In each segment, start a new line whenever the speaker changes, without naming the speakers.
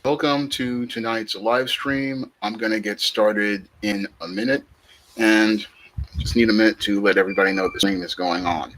Welcome to tonight's live stream. I'm going to get started in a minute and just need a minute to let everybody know the stream is going on.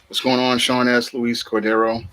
What's going on, Sean S., Luis Cordero,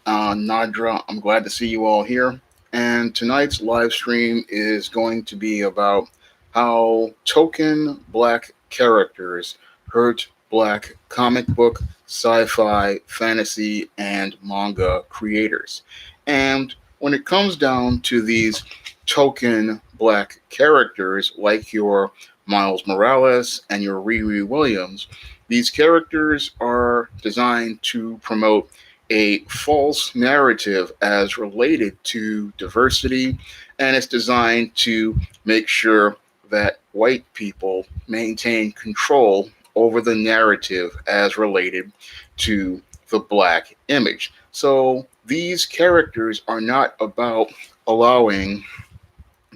Nadra? I'm glad to see you all here. And tonight's live stream is going to be about how token black characters hurt black comic book, sci-fi, fantasy, and manga creators. And when it comes down to these token black characters like your Miles Morales and your Riri Williams, these characters are designed to promote a false narrative as related to diversity, and it's designed to make sure that white people maintain control over the narrative as related to the black image. So these characters are not about allowing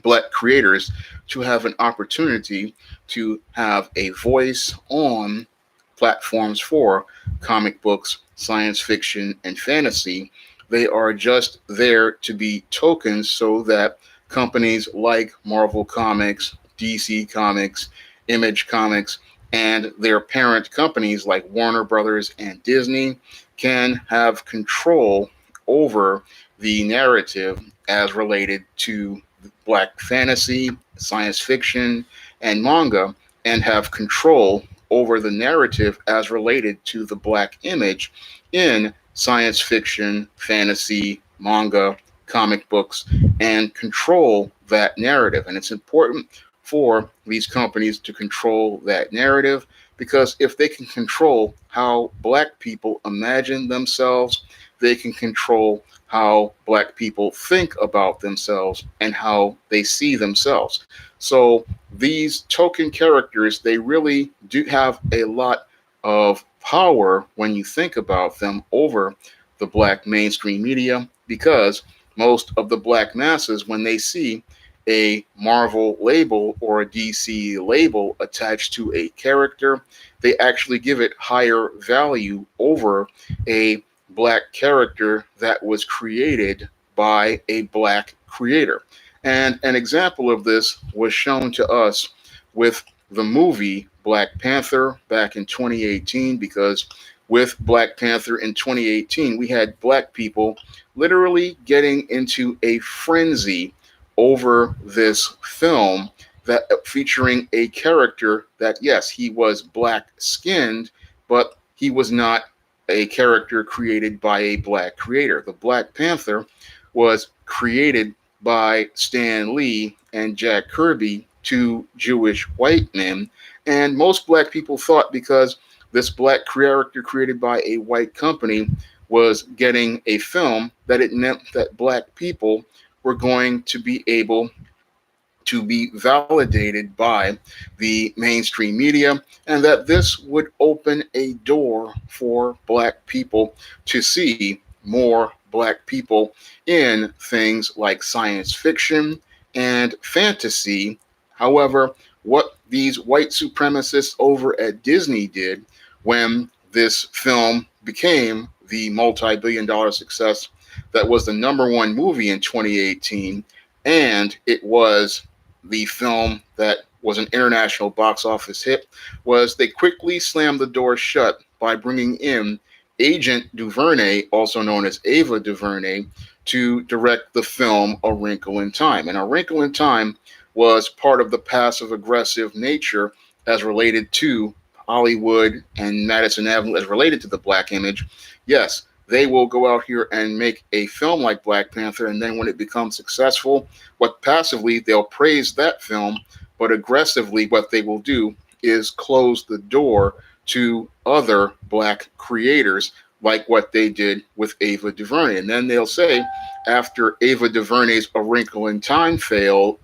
black creators to have an opportunity to have a voice on platforms for comic books, science fiction, and fantasy. They are just there to be tokens so that companies like Marvel Comics, DC Comics, Image Comics, and their parent companies like Warner Brothers and Disney can have control over the narrative as related to black fantasy, science fiction, and manga, and have control over the narrative as related to the black image in science fiction, fantasy, manga, comic books, and control that narrative. And it's important for these companies to control that narrative because if they can control how black people imagine themselves, they can control how black people think about themselves and how they see themselves. So these token characters, they really do have a lot of power when you think about them over the black mainstream media because most of the black masses, when they see a Marvel label or a DC label attached to a character, they actually give it higher value over a black character that was created by a black creator. And an example of this was shown to us with the movie Black Panther back in 2018 because with Black Panther in 2018, we had black people literally getting into a frenzy over this film that featuring a character that, yes, he was black skinned, but he was not a character created by a black creator. The Black Panther was created by Stan Lee and Jack Kirby, two Jewish white men. And most black people thought because this black character created by a white company was getting a film that it meant that black people were going to be able to be validated by the mainstream media, and that this would open a door for black people to see more black people in things like science fiction and fantasy. However, what these white supremacists over at Disney did when this film became the multi-billion-dollar success that was the number one movie in 2018, and it was the film that was an international box office hit, was they quickly slammed the door shut by bringing in Agent Duvernay, also known as Ava DuVernay, to direct the film A Wrinkle in Time. And A Wrinkle in Time was part of the passive aggressive nature as related to Hollywood and Madison Avenue, as related to the black image. Yes, they will go out here and make a film like Black Panther, and then when it becomes successful, what passively they'll praise that film, but aggressively what they will do is close the door to other black creators, like what they did with Ava DuVernay. And then they'll say, after Ava DuVernay's A Wrinkle in Time failed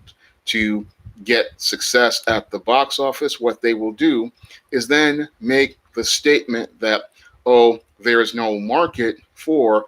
to get success at the box office, what they will do is then make the statement that, oh, there's no market for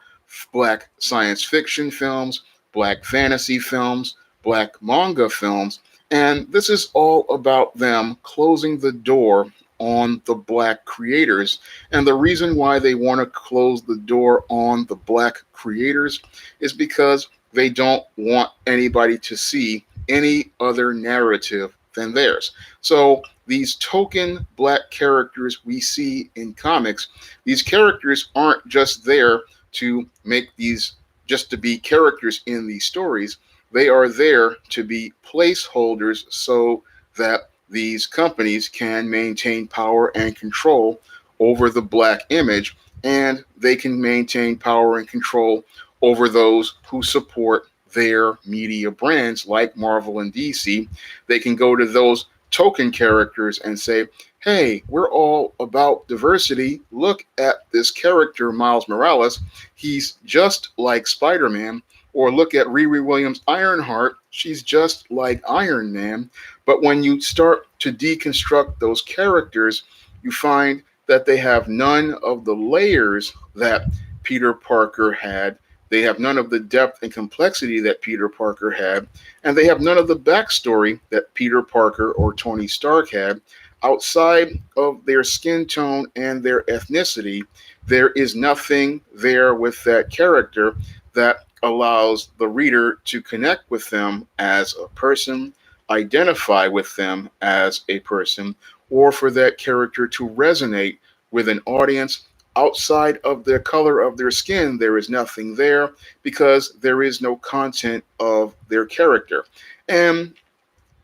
black science fiction films, black fantasy films, black manga films. And this is all about them closing the door on the black creators. And the reason why they want to close the door on the black creators is because they don't want anybody to see any other narrative than theirs. So these token black characters we see in comics, these characters aren't just there to make these, just to be characters in these stories. They are there to be placeholders so that these companies can maintain power and control over the black image, and they can maintain power and control over those who support their media brands like Marvel and DC. They can go to those token characters and say, hey, we're all about diversity. Look at this character, Miles Morales. He's just like Spider-Man. Or look at Riri Williams Ironheart. She's just like Iron Man. But when you start to deconstruct those characters, you find that they have none of the layers that Peter Parker had. They have none of the depth and complexity that Peter Parker had. And they have none of the backstory that Peter Parker or Tony Stark had. Outside of their skin tone and their ethnicity, there is nothing there with that character that allows the reader to connect with them as a person, identify with them as a person, or for that character to resonate with an audience. Outside of the color of their skin, there is nothing there because there is no content of their character. And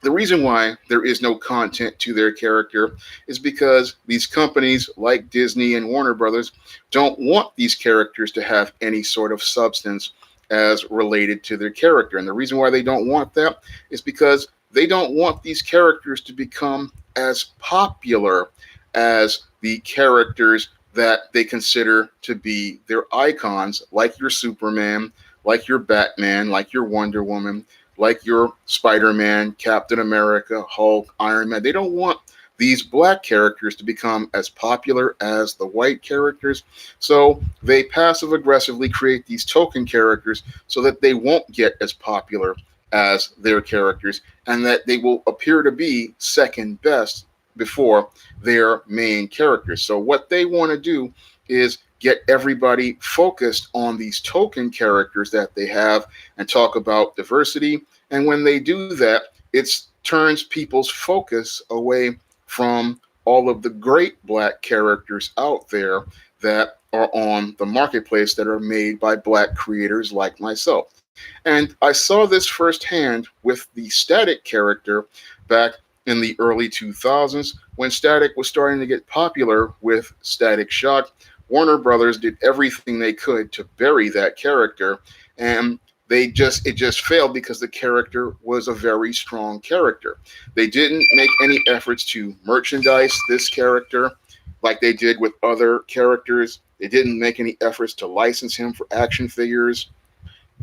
the reason why there is no content to their character is because these companies like Disney and Warner Brothers don't want these characters to have any sort of substance as related to their character. And the reason why they don't want that is because they don't want these characters to become as popular as the characters that they consider to be their icons, like your Superman, like your Batman, like your Wonder Woman, like your Spider-Man, Captain America, Hulk, Iron Man. They don't want these black characters to become as popular as the white characters. So they passive aggressively create these token characters so that they won't get as popular as their characters and that they will appear to be second best before their main characters. So what they want to do is get everybody focused on these token characters that they have and talk about diversity. And when they do that, it turns people's focus away from all of the great black characters out there that are on the marketplace that are made by black creators like myself. And I saw this firsthand with the Static character back in the early 2000s when Static was starting to get popular with Static Shock. Warner Brothers did everything they could to bury that character, and it just failed because the character was a very strong character. They didn't make any efforts to merchandise this character like they did with other characters. They didn't make any efforts to license him for action figures.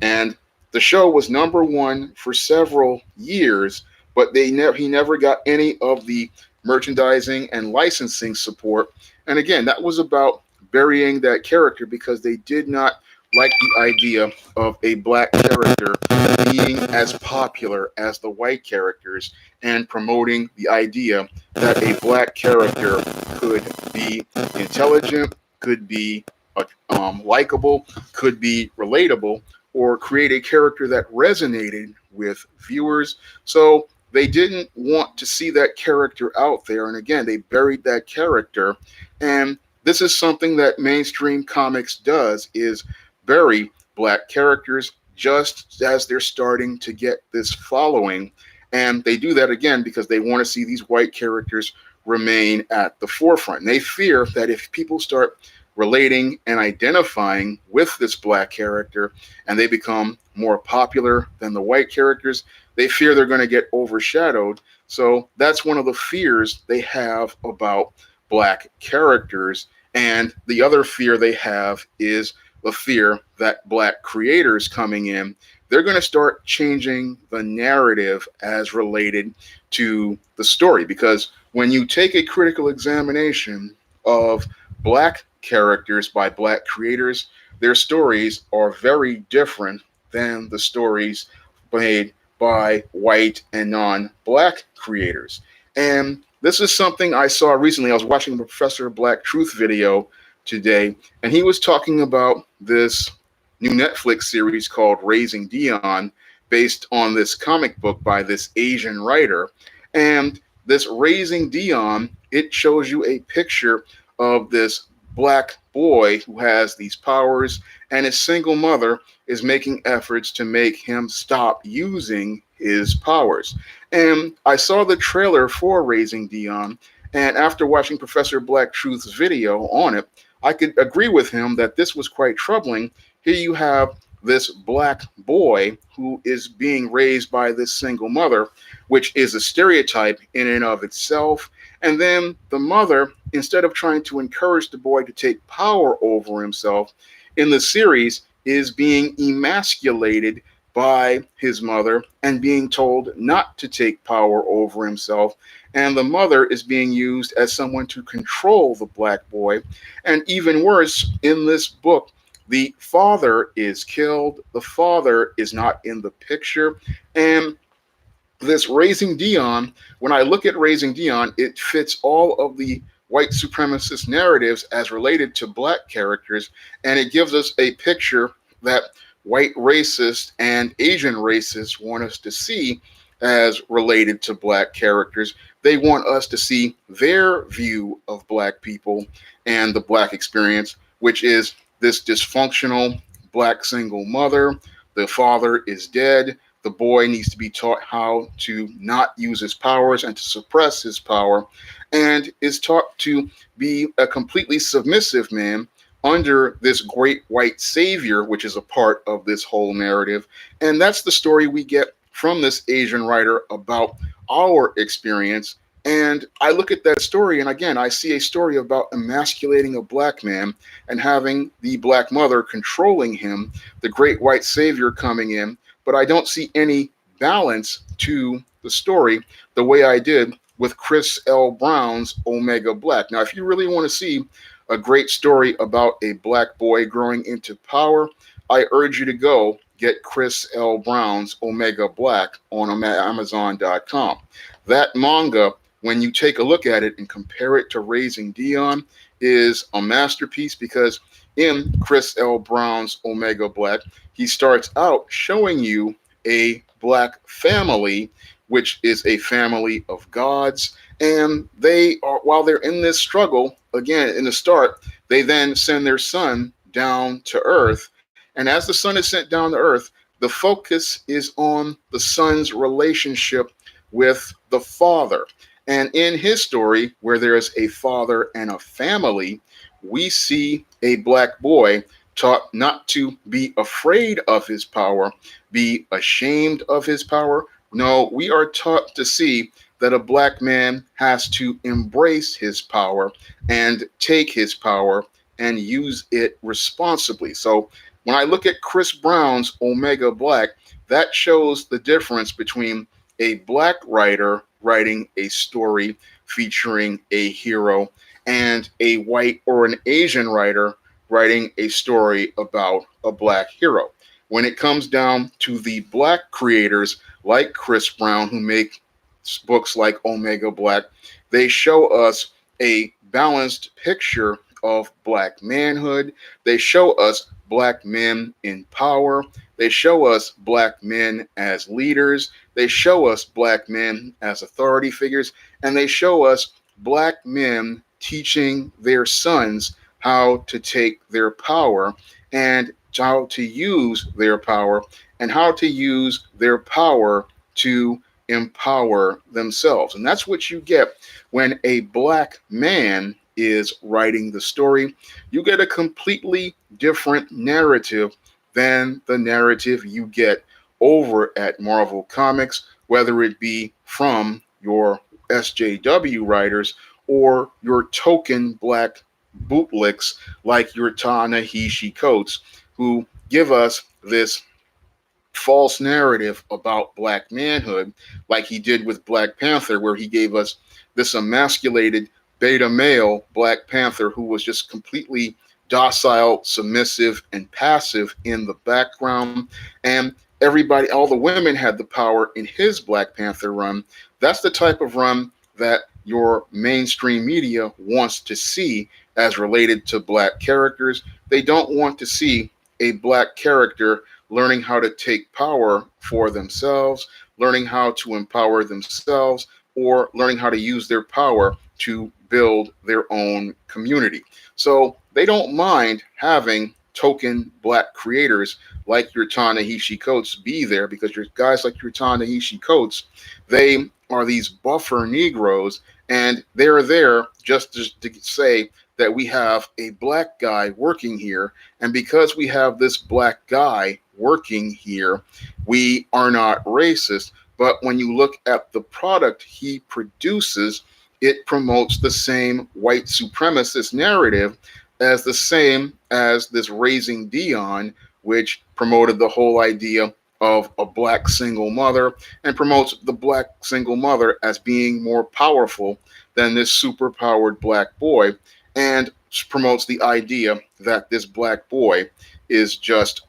And the show was number one for several years, but he never got any of the merchandising and licensing support. And again, that was about burying that character because they did not like the idea of a black character being as popular as the white characters and promoting the idea that a black character could be intelligent, could be likable, could be relatable, or create a character that resonated with viewers. So they didn't want to see that character out there. And again, they buried that character. And this is something that mainstream comics does is bury black characters just as they're starting to get this following. And they do that again because they want to see these white characters remain at the forefront. And they fear that if people start relating and identifying with this black character and they become more popular than the white characters, they fear they're going to get overshadowed. So that's one of the fears they have about black characters. And the other fear they have is the fear that black creators coming in, they're going to start changing the narrative as related to the story. Because when you take a critical examination of black characters by black creators, their stories are very different than the stories made by white and non-black creators. And this is something I saw recently. I was watching a Professor Black Truth video today, and he was talking about this new Netflix series called Raising Dion, based on this comic book by this Asian writer. And this Raising Dion, it shows you a picture of this black boy who has these powers, and his single mother is making efforts to make him stop using his powers. And I saw the trailer for Raising Dion, and after watching Professor Black Truth's video on it, I could agree with him that this was quite troubling. Here you have this black boy who is being raised by this single mother, which is a stereotype in and of itself. And then the mother, instead of trying to encourage the boy to take power over himself, in the series is being emasculated by his mother and being told not to take power over himself. And the mother is being used as someone to control the black boy. And even worse, in this book, the father is killed. The father is not in the picture. And this Raising Dion, when I look at Raising Dion, it fits all of the white supremacist narratives as related to black characters. And it gives us a picture that white racists and Asian racists want us to see as related to black characters. They want us to see their view of black people and the black experience, which is this dysfunctional black single mother. The father is dead. The boy needs to be taught how to not use his powers and to suppress his power, and is taught to be a completely submissive man under this great white savior, which is a part of this whole narrative. And that's the story we get from this Asian writer about our experience. And I look at that story, and again, I see a story about emasculating a black man and having the black mother controlling him, the great white savior coming in. But I don't see any balance to the story the way I did with Chris L. Brown's Omega Black. Now, if you really want to see a great story about a black boy growing into power, I urge you to go get Chris L. Brown's Omega Black on Amazon.com. That manga, when you take a look at it and compare it to Raising Dion, is a masterpiece, because in Chris L. Brown's Omega Black, he starts out showing you a black family which is a family of gods. And they are, while they're in this struggle, again, in the start, they then send their son down to earth. And as the son is sent down to earth, the focus is on the son's relationship with the father. And in his story, where there is a father and a family, we see a black boy taught not to be afraid of his power, be ashamed of his power. No, we are taught to see that a black man has to embrace his power and take his power and use it responsibly. So when I look at Chris Brown's Omega Black, that shows the difference between a black writer writing a story featuring a hero and a white or an Asian writer writing a story about a black hero. When it comes down to the black creators like Chris Brown, who make books like Omega Black, they show us a balanced picture of black manhood. They show us black men in power. They show us black men as leaders. They show us black men as authority figures. And they show us black men teaching their sons how to take their power and how to use their power and how to use their power to empower themselves. And that's what you get when a black man is writing the story. You get a completely different narrative than the narrative you get over at Marvel Comics, whether it be from your SJW writers or your token black bootlicks like your Ta-Nehisi Coates, who give us this false narrative about black manhood, like he did with Black Panther, where he gave us this emasculated beta male Black Panther who was just completely docile, submissive, and passive in the background. And everybody, all the women had the power in his Black Panther run. That's the type of run that your mainstream media wants to see as related to black characters. They don't want to see a black character learning how to take power for themselves, learning how to empower themselves, or learning how to use their power to build their own community. So they don't mind having token black creators like your Ta-Nehisi Coates be there, because your guys like your Ta-Nehisi Coates, they are these buffer Negroes, and they're there just to say that we have a black guy working here. And because we have this black guy working here, we are not racist. But when you look at the product he produces, it promotes the same white supremacist narrative as the same as this Raising Dion, which promoted the whole idea of a black single mother and promotes the black single mother as being more powerful than this super powered black boy, and promotes the idea that this black boy is just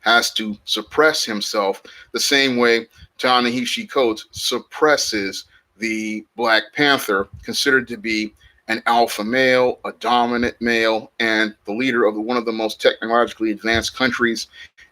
has to suppress himself the same way Ta-Nehisi Coates suppresses the Black Panther, considered to be an alpha male, a dominant male, and the leader of one of the most technologically advanced countries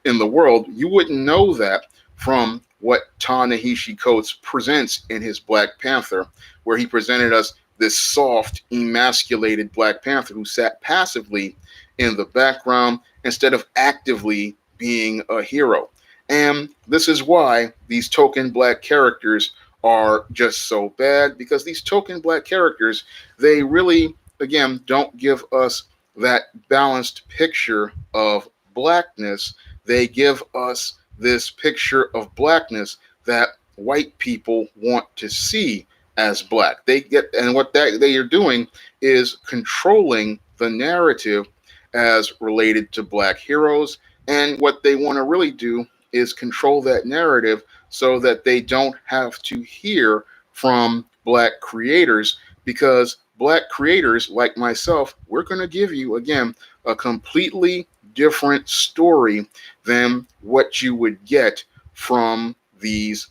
in the world. You wouldn't know that from what Ta-Nehisi Coates presents in his Black Panther, where he presented us this soft, emasculated Black Panther who sat passively in the background instead of actively being a hero. And this is why these token black characters are just so bad, because these token black characters, they really, again, don't give us that balanced picture of blackness. They give us this picture of blackness that white people want to see as black. They get, and what that they are doing is controlling the narrative as related to black heroes. And what they want to really do is control that narrative so that they don't have to hear from black creators, because black creators like myself, we're going to give you, again, a completely different story than what you would get from these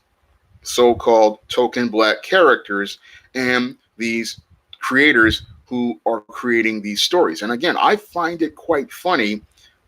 so-called token black characters and these creators who are creating these stories. And again, I find it quite funny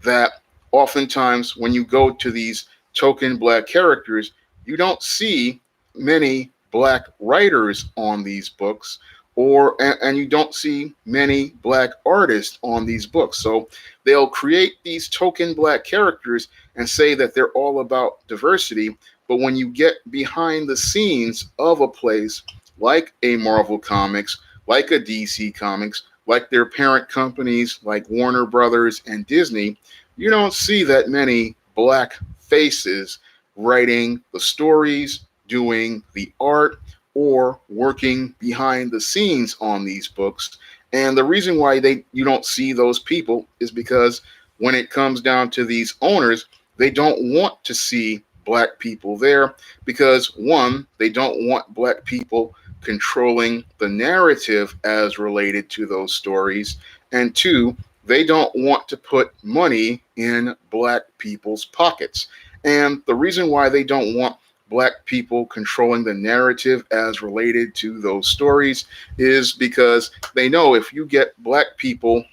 that oftentimes when you go to these token black characters, you don't see many black writers on these books, and you don't see many black artists on these books. So they'll create these token black characters and say that they're all about diversity. But when you get behind the scenes of a place like a Marvel Comics, like a DC Comics, like their parent companies like Warner Brothers and Disney, you don't see that many black faces writing the stories, doing the art, or working behind the scenes on these books. And the reason why you don't see those people is because when it comes down to these owners, they don't want to see black people there because one, they don't want black people controlling the narrative as related to those stories, and two, they don't want to put money in black people's pockets. And the reason why they don't want black people controlling the narrative as related to those stories is because they know if you get black people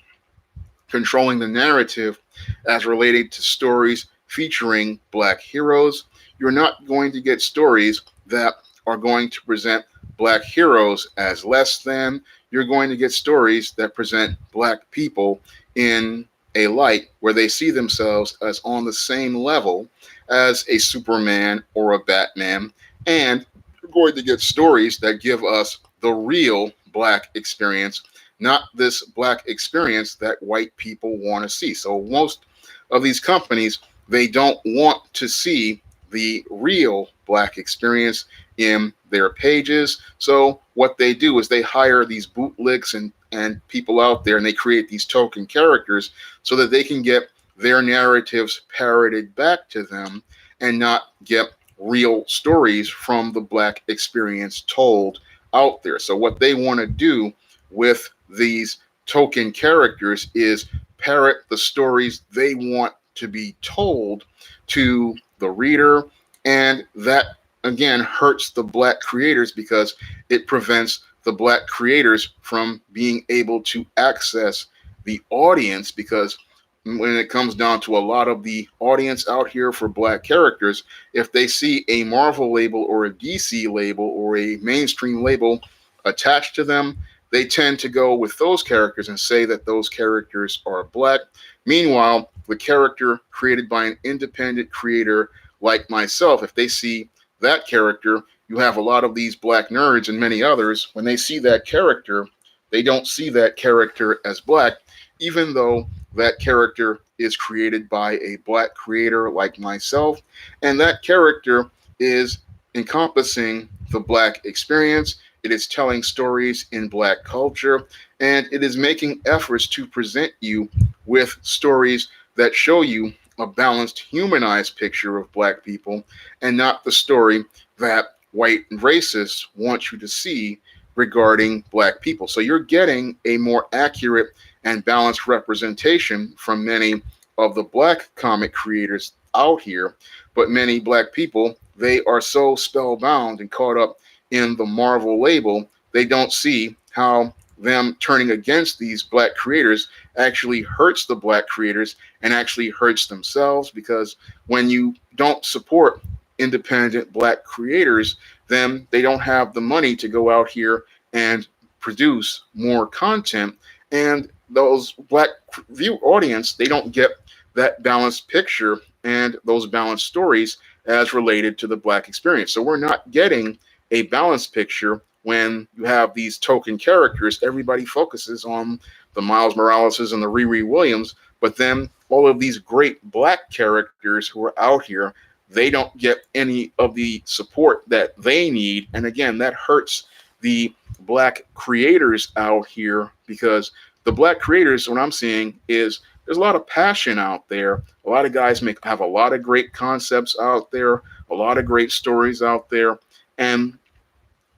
controlling the narrative as related to stories featuring black heroes, you're not going to get stories that are going to present black heroes as less than. You're going to get stories that present black people in a light where they see themselves as on the same level as a Superman or a Batman. And you're going to get stories that give us the real black experience, not this black experience that white people want to see. So most of these companies, they don't want to see the real black experience in their pages. So what they do is they hire these bootlicks and people out there, and they create these token characters so that they can get their narratives parroted back to them and not get real stories from the black experience told out there. So what they want to do with these token characters is parrot the stories they want to be told to the reader. And that, again, hurts the black creators because it prevents the black creators from being able to access the audience. Because when it comes down to a lot of the audience out here for black characters, if they see a Marvel label or a DC label or a mainstream label attached to them, they tend to go with those characters and say that those characters are black. Meanwhile, the character created by an independent creator like myself, if they see that character, you have a lot of these black nerds and many others, when they see that character, they don't see that character as black, even though that character is created by a black creator like myself. And that character is encompassing the black experience. It is telling stories in black culture, and it is making efforts to present you with stories that show you a balanced, humanized picture of black people and not the story that white racists want you to see regarding black people. So you're getting a more accurate and balanced representation from many of the black comic creators out here, but many black people, they are so spellbound and caught up in the Marvel label, they don't see how them turning against these black creators actually hurts the black creators and actually hurts themselves, because when you don't support independent black creators, then they don't have the money to go out here and produce more content, and those black view audience, they don't get that balanced picture and those balanced stories as related to the black experience. So we're not getting a balanced picture when you have these token characters. Everybody focuses on the Miles Moraleses and the Riri Williams, but then all of these great black characters who are out here, they don't get any of the support that they need. And again, that hurts the black creators out here, because the black creators, what I'm seeing is there's a lot of passion out there. A lot of guys have a lot of great concepts out there, a lot of great stories out there. And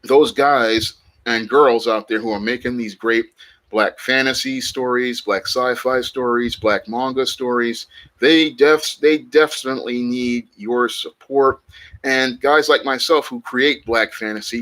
those guys and girls out there who are making these great black fantasy stories, black sci-fi stories, black manga stories, they definitely need your support. And guys like myself who create black fantasy,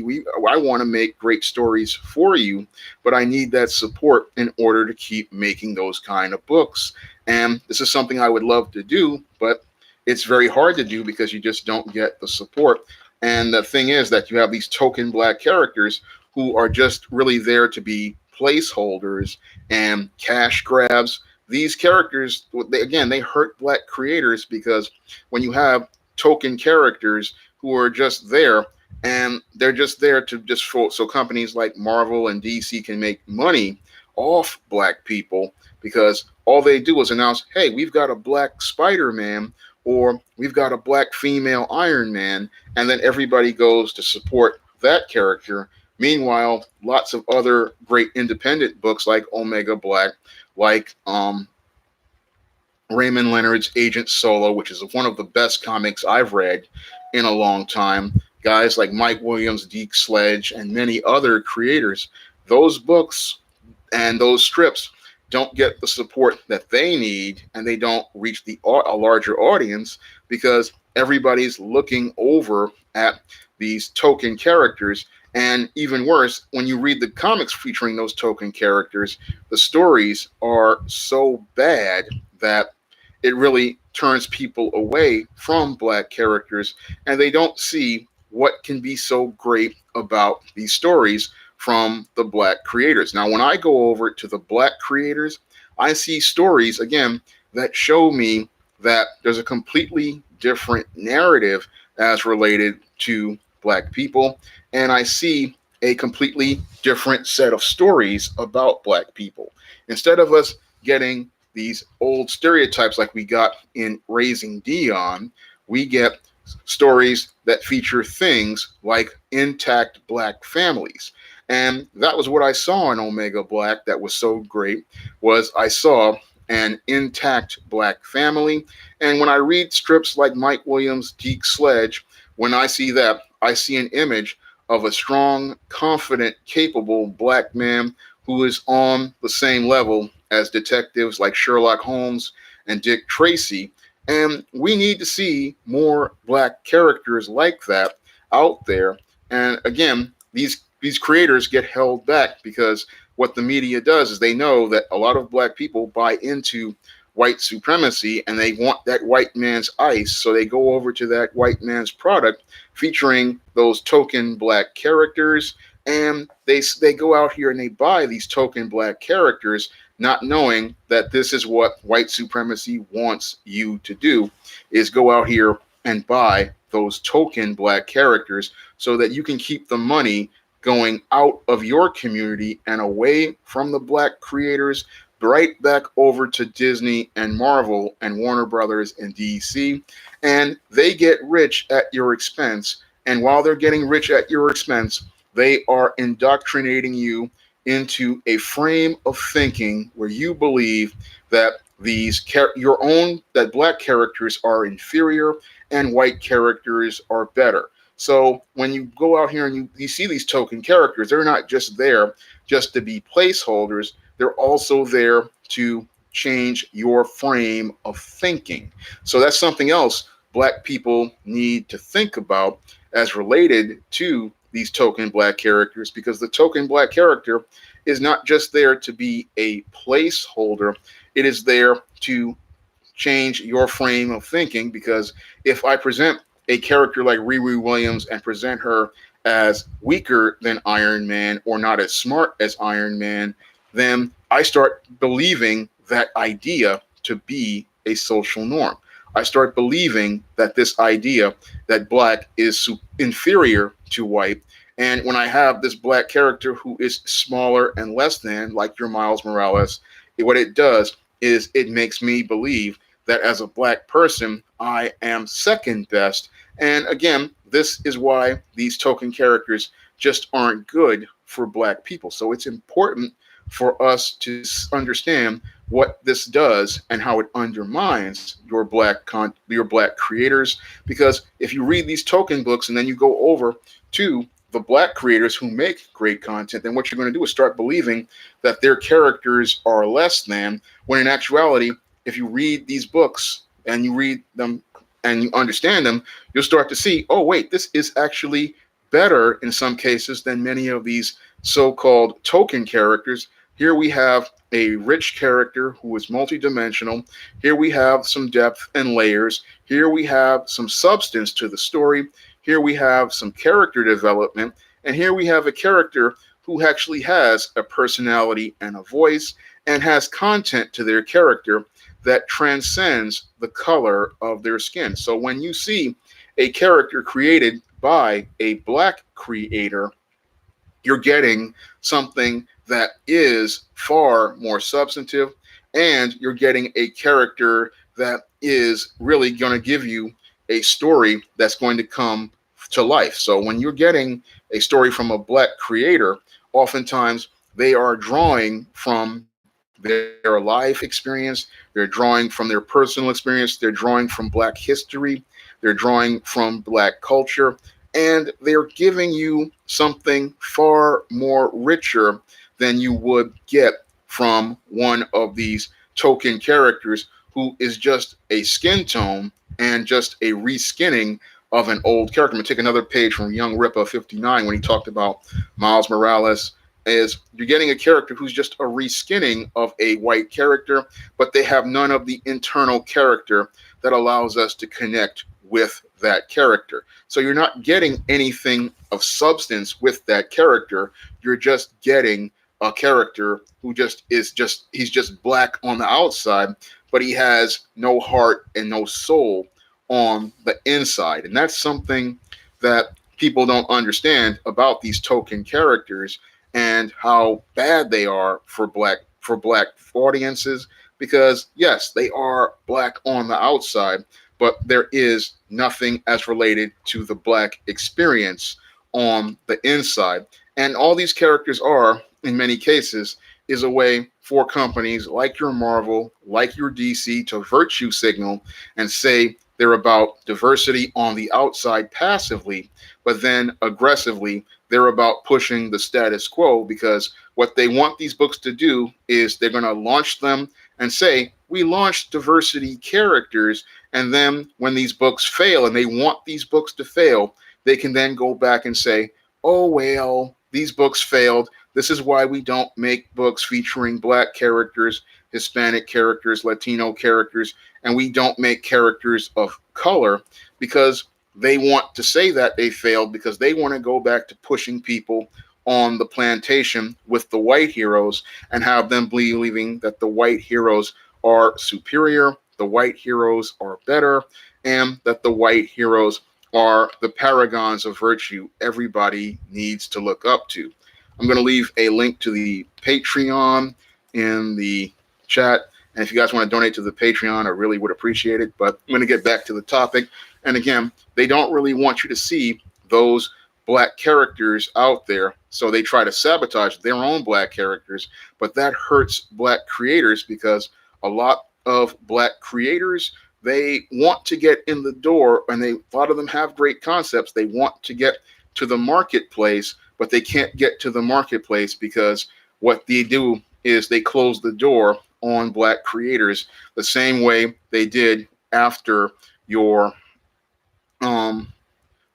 I want to make great stories for you, but I need that support in order to keep making those kind of books. And this is something I would love to do, but it's very hard to do because you just don't get the support. And the thing is that you have these token black characters who are just really there to be placeholders and cash grabs. These characters, again, they hurt black creators because when you have token characters who are just there and they're just there to just so companies like Marvel and DC can make money off black people because all they do is announce, hey, we've got a black Spider-Man or we've got a black female Iron Man, and then everybody goes to support that character. Meanwhile, lots of other great independent books like Omega Black, like Raymond Leonard's Agent Solo, which is one of the best comics I've read in a long time. Guys like Mike Williams, Deke Sledge, and many other creators. Those books and those strips don't get the support that they need, and they don't reach a larger audience because everybody's looking over at these token characters. And even worse, when you read the comics featuring those token characters, the stories are so bad that it really turns people away from black characters, and they don't see what can be so great about these stories from the black creators. Now, when I go over to the black creators, I see stories, again, that show me that there's a completely different narrative as related to black people, and I see a completely different set of stories about black people. Instead of us getting these old stereotypes like we got in Raising Dion, we get stories that feature things like intact black families. And that was what I saw in Omega Black that was so great, was I saw an intact black family. And when I read strips like Mike Williams' Deke Sledge, when I see that, I see an image of a strong, confident, capable black man who is on the same level as detectives like Sherlock Holmes and Dick Tracy. And we need to see more black characters like that out there. And again, these creators get held back because what the media does is they know that a lot of black people buy into white supremacy and they want that white man's ice. So they go over to that white man's product featuring those token black characters, and they go out here and they buy these token black characters, not knowing that this is what white supremacy wants you to do, is go out here and buy those token black characters so that you can keep the money going out of your community and away from the black creators, right back over to Disney and Marvel and Warner Brothers and DC. And they get rich at your expense. And while they're getting rich at your expense, they are indoctrinating you into a frame of thinking where you believe that that black characters are inferior and white characters are better. So when you go out here and you see these token characters, they're not just there just to be placeholders. They're also there to change your frame of thinking. So that's something else black people need to think about as related to these token black characters, because the token black character is not just there to be a placeholder. It is there to change your frame of thinking, because if I present a character like Riri Williams and present her as weaker than Iron Man or not as smart as Iron Man, then I start believing that idea to be a social norm. I start believing that this idea that black is inferior to white. And when I have this black character who is smaller and less than, like your Miles Morales, what it does is it makes me believe that as a black person, I am second best. And again, this is why these token characters just aren't good for black people. So it's important for us to understand what this does and how it undermines your black creators. Because if you read these token books and then you go over to the black creators who make great content, then what you're going to do is start believing that their characters are less than, when in actuality, if you read these books and you read them and you understand them, you'll start to see, oh, wait, this is actually better in some cases than many of these so-called token characters. Here we have a rich character who is multidimensional. Here we have some depth and layers. Here we have some substance to the story. here we have some character development, and here we have a character who actually has a personality and a voice and has content to their character that transcends the color of their skin. So when you see a character created by a black creator, you're getting something that is far more substantive, and you're getting a character that is really going to give you a story that's going to come to life. So when you're getting a story from a black creator, oftentimes they are drawing from their life experience, they're drawing from their personal experience, they're drawing from black history, they're drawing from black culture, and they're giving you something far more richer than you would get from one of these token characters who is just a skin tone and just a reskinning of an old character. I'm going to take another page from Young Ripper 59 when he talked about Miles Morales. Is you're getting a character who's just a reskinning of a white character, but they have none of the internal character that allows us to connect with that character. So you're not getting anything of substance with that character. You're just getting a character who he's just black on the outside, but he has no heart and no soul on the inside. And that's something that people don't understand about these token characters and how bad they are for black audiences, because yes, they are black on the outside, but there is nothing as related to the black experience on the inside. And all these characters are, in many cases, is a way for companies like your Marvel, like your DC, to virtue signal and say they're about diversity on the outside passively, but then aggressively they're about pushing the status quo, because what they want these books to do is they're going to launch them and say, we launched diversity characters, and then when these books fail, and they want these books to fail, they can then go back and say, oh, well, these books failed. This is why we don't make books featuring black characters, Hispanic characters, Latino characters, and we don't make characters of color, because they want to say that they failed, because they want to go back to pushing people on the plantation with the white heroes and have them believing that the white heroes are superior, the white heroes are better, and that the white heroes are the paragons of virtue everybody needs to look up to. I'm going to leave a link to the Patreon in the chat. And if you guys want to donate to the Patreon, I really would appreciate it. But I'm going to get back to the topic. And again, they don't really want you to see those black characters out there. So they try to sabotage their own black characters. But that hurts black creators, because a lot of black creators, they want to get in the door, and a lot of them have great concepts. They want to get to the marketplace, but they can't get to the marketplace because what they do is they close the door on black creators the same way they did after your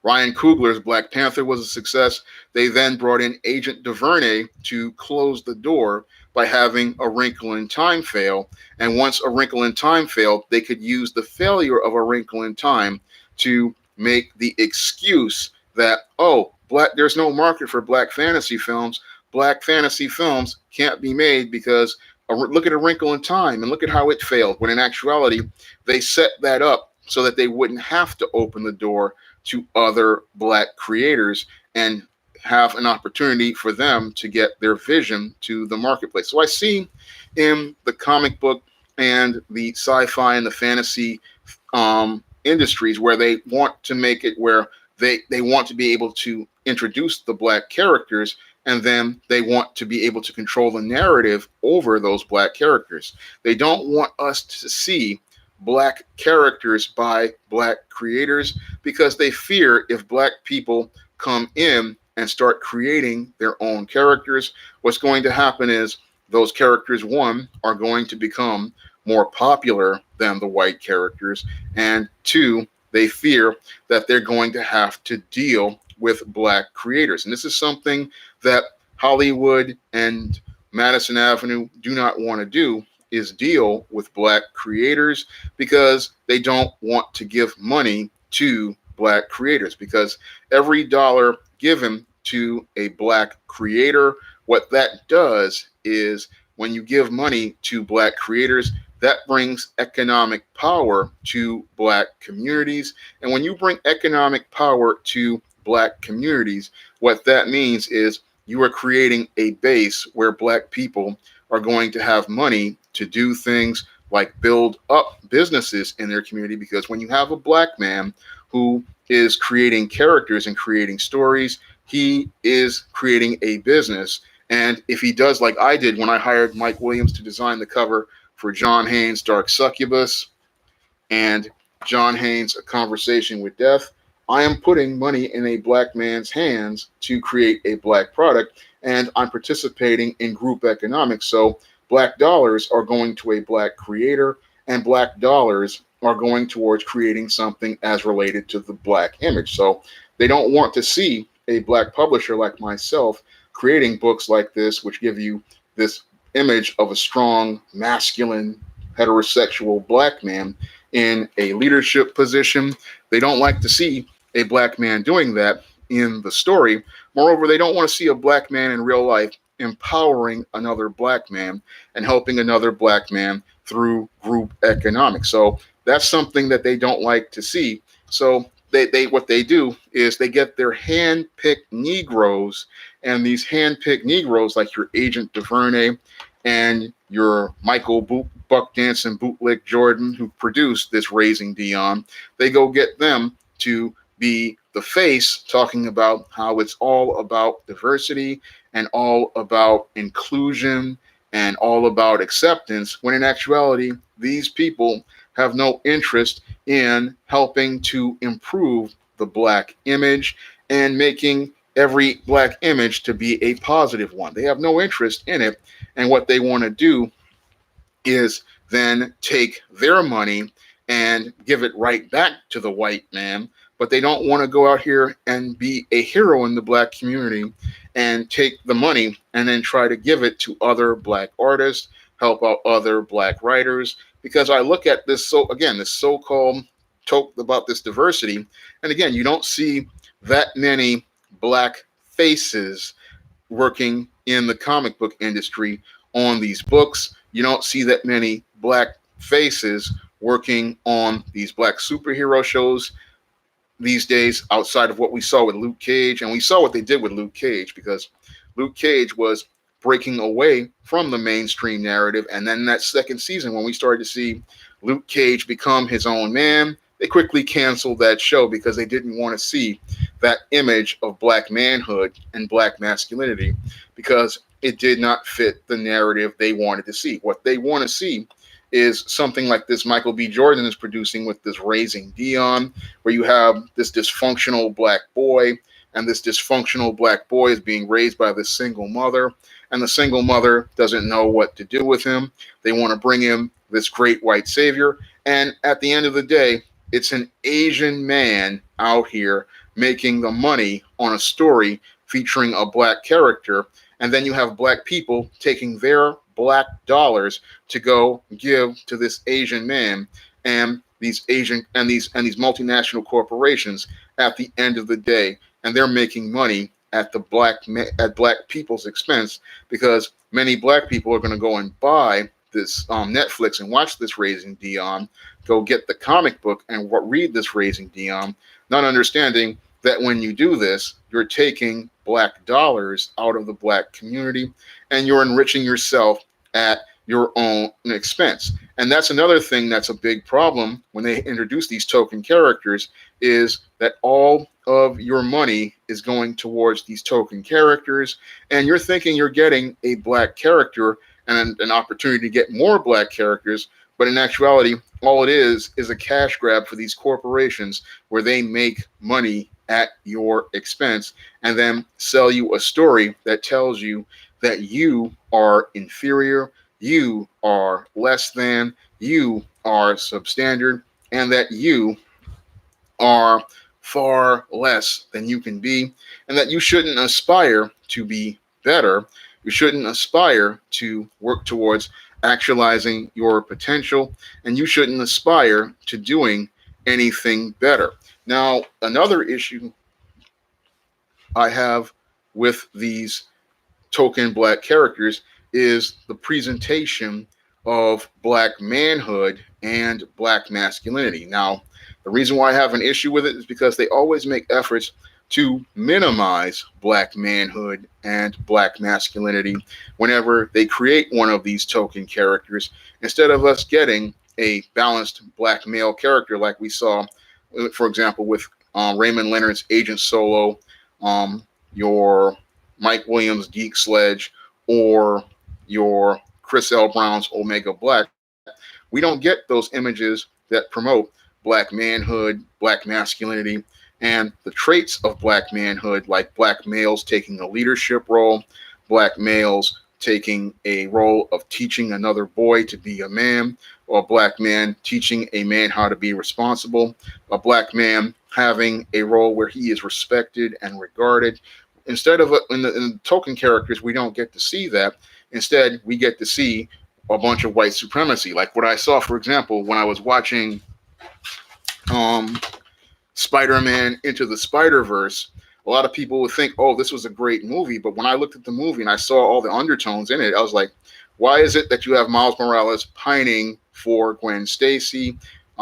Ryan Coogler's Black Panther was a success. They then brought in Agent DuVernay to close the door by having A Wrinkle in Time fail. And once A Wrinkle in Time failed, they could use the failure of A Wrinkle in Time to make the excuse that, oh, there's no market for black fantasy films. Black fantasy films can't be made because look at A Wrinkle in Time and look at how it failed. When in actuality, they set that up so that they wouldn't have to open the door to other black creators and have an opportunity for them to get their vision to the marketplace. So I see in the comic book and the sci-fi and the fantasy industries where they want to make it where they want to be able to introduce the black characters, and then they want to be able to control the narrative over those black characters. They don't want us to see black characters by black creators because they fear if black people come in and start creating their own characters, what's going to happen is those characters, one, are going to become more popular than the white characters, and two, they fear that they're going to have to deal with black creators. And this is something that Hollywood and Madison Avenue do not want to do, is deal with black creators, because they don't want to give money to black creators, because every dollar given to a black creator, what that does is when you give money to black creators, that brings economic power to black communities. And when you bring economic power to black communities, what that means is you are creating a base where black people are going to have money to do things like build up businesses in their community. Because when you have a black man who is creating characters and creating stories, he is creating a business. And if he does like I did when I hired Mike Williams to design the cover for John Haynes' Dark Succubus and John Haynes' A Conversation with Death, I am putting money in a black man's hands to create a black product, and I'm participating in group economics. So black dollars are going to a black creator, and black dollars are going towards creating something as related to the black image. So they don't want to see a black publisher like myself creating books like this, which give you this image of a strong, masculine, heterosexual black man in a leadership position. They don't like to see a black man doing that in the story. Moreover, they don't want to see a black man in real life empowering another black man and helping another black man through group economics. So that's something that they don't like to see. So they what they do is they get their hand-picked Negroes, and these hand-picked Negroes like your Agent DuVernay and your Michael Buck Dancing Bootlick Jordan, who produced this Raising Dion, they go get them to be the face, talking about how it's all about diversity and all about inclusion and all about acceptance, when in actuality, these people have no interest in helping to improve the black image and making every black image to be a positive one. They have no interest in it. And what they want to do is then take their money and give it right back to the white man. But they don't want to go out here and be a hero in the black community and take the money and then try to give it to other black artists, help out other black writers. Because I look at this, so again, this so-called talk about this diversity, and again, you don't see that many black faces working in the comic book industry on these books. You don't see that many black faces working on these black superhero shows these days, outside of what we saw with Luke Cage. And we saw what they did with Luke Cage, because Luke Cage was breaking away from the mainstream narrative. And then that second season, when we started to see Luke Cage become his own man, they quickly canceled that show because they didn't want to see that image of black manhood and black masculinity, because it did not fit the narrative they wanted to see. What they want to see is something like this Michael B. Jordan is producing with this Raising Dion, where you have this dysfunctional black boy, and this dysfunctional black boy is being raised by this single mother, and the single mother doesn't know what to do with him. They want to bring him this great white savior, and at the end of the day, it's an Asian man out here making the money on a story featuring a black character, and then you have black people taking their black dollars to go give to this Asian man, and these Asian and these multinational corporations at the end of the day, and they're making money at black people's expense, because many black people are going to go and buy this Netflix and watch this Raising Dion, go get the comic book and read this Raising Dion, not understanding that when you do this, you're taking black dollars out of the black community and you're enriching yourself at your own expense. And that's another thing that's a big problem when they introduce these token characters, is that all of your money is going towards these token characters, and you're thinking you're getting a black character and an opportunity to get more black characters, but in actuality, all it is a cash grab for these corporations, where they make money at your expense and then sell you a story that tells you that you are inferior, you are less than, you are substandard, and that you are far less than you can be, and that you shouldn't aspire to be better. You shouldn't aspire to work towards actualizing your potential, and you shouldn't aspire to doing anything better. Now, another issue I have with these token black characters is the presentation of black manhood and black masculinity. Now, the reason why I have an issue with it is because they always make efforts to minimize black manhood and black masculinity whenever they create one of these token characters, instead of us getting a balanced black male character like we saw, for example, with Raymond Leonard's Agent Solo, your Mike Williams' Geek Sledge, or your Chris L. Brown's Omega Black. We don't get those images that promote black manhood, black masculinity, and the traits of black manhood, like black males taking a leadership role, black males taking a role of teaching another boy to be a man, or a black man teaching a man how to be responsible, a black man having a role where he is respected and regarded. Instead of in the token characters, we don't get to see that. Instead, we get to see a bunch of white supremacy, like what I saw, for example, when I was watching um, Spider-Man Into the Spider-Verse. A lot of people would think, oh, this was a great movie, but when I looked at the movie and I saw all the undertones in it, I was like, why is it that you have Miles Morales pining for Gwen Stacy,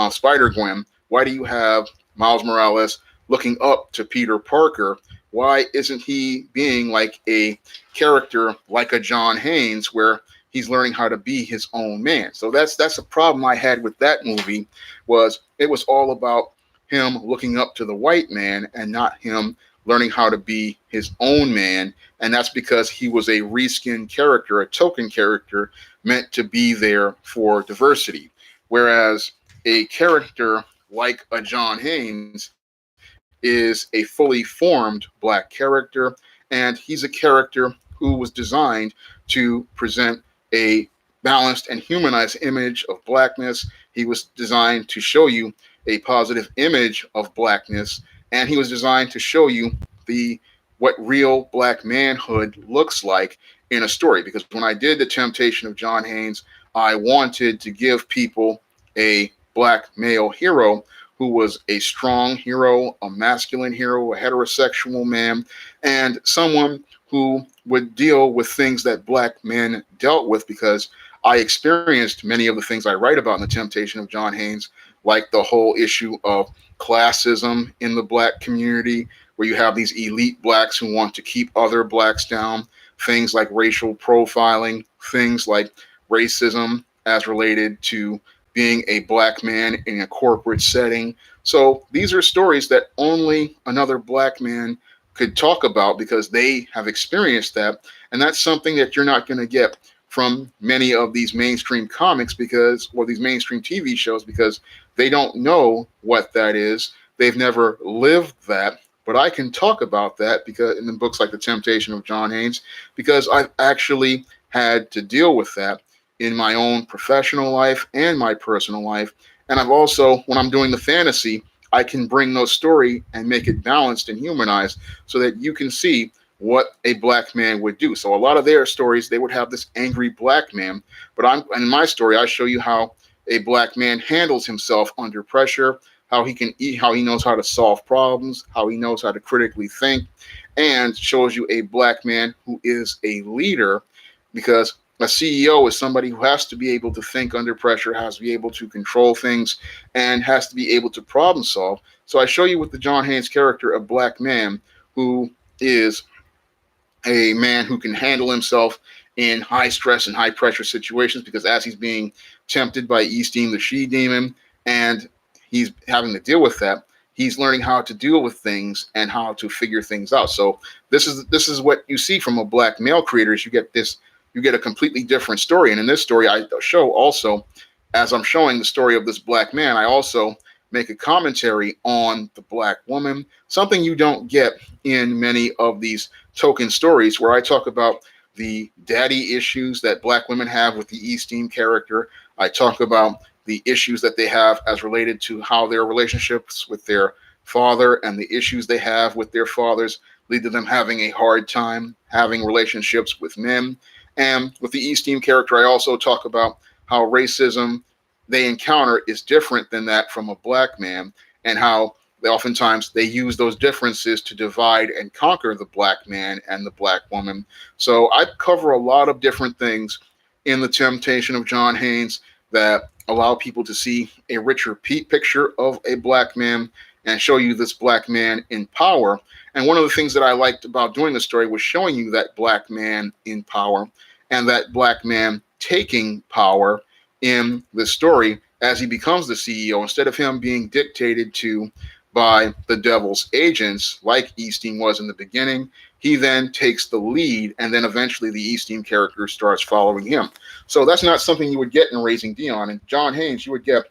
Spider-Gwen? Why do you have Miles Morales looking up to Peter Parker? Why isn't he being like a character like a John Haynes, where he's learning how to be his own man? So that's a problem I had with that movie, was it was all about him looking up to the white man and not him learning how to be his own man. And that's because he was a reskinned character, a token character meant to be there for diversity. Whereas a character like a John Haynes is a fully formed black character, and he's a character who was designed to present a balanced and humanized image of blackness. He was designed to show you a positive image of blackness, and he was designed to show you the what real black manhood looks like in a story. Because when I did The Temptation of John Haynes, I wanted to give people a black male hero who was a strong hero, a masculine hero, a heterosexual man, and someone who would deal with things that black men dealt with, because I experienced many of the things I write about in The Temptation of John Haynes, like the whole issue of classism in the black community, where you have these elite blacks who want to keep other blacks down, things like racial profiling, things like racism as related to being a black man in a corporate setting. So these are stories that only another black man could talk about because they have experienced that. And that's something that you're not going to get from many of these mainstream comics, because, or these mainstream TV shows, because they don't know what that is. They've never lived that. But I can talk about that because in the books like The Temptation of John Haynes, because I've actually had to deal with that in my own professional life and my personal life. And I've also, when I'm doing the fantasy, I can bring those story and make it balanced and humanized so that you can see what a black man would do. So a lot of their stories, they would have this angry black man, but in my story, I show you how a black man handles himself under pressure, how he can eat, how he knows how to solve problems, how he knows how to critically think, and shows you a black man who is a leader, because a CEO is somebody who has to be able to think under pressure, has to be able to control things, and has to be able to problem solve. So I show you with the John Haynes character a black man who is a man who can handle himself in high stress and high pressure situations, because as he's being tempted by Eastine the she demon and he's having to deal with that, he's learning how to deal with things and how to figure things out. So this is what you see from a black male creator, is you get a completely different story. And in this story, I show also, as I'm showing the story of this black man, I also make a commentary on the black woman, something you don't get in many of these token stories, where I talk about the daddy issues that black women have with the Eastine character. I talk about the issues that they have as related to how their relationships with their father and the issues they have with their fathers lead to them having a hard time having relationships with men. And with the Eastine character, I also talk about how racism they encounter is different than that from a black man, and how oftentimes they use those differences to divide and conquer the black man and the black woman. So I cover a lot of different things in The Temptation of John Haynes that allow people to see a richer picture of a black man and show you this black man in power. And one of the things that I liked about doing the story was showing you that black man in power and that black man taking power in the story as he becomes the CEO, instead of him being dictated to by the devil's agents like Easting was in the beginning. He then takes the lead, and then eventually the Easting character starts following him. So that's not something you would get in Raising Dion. And John Haynes, you would get,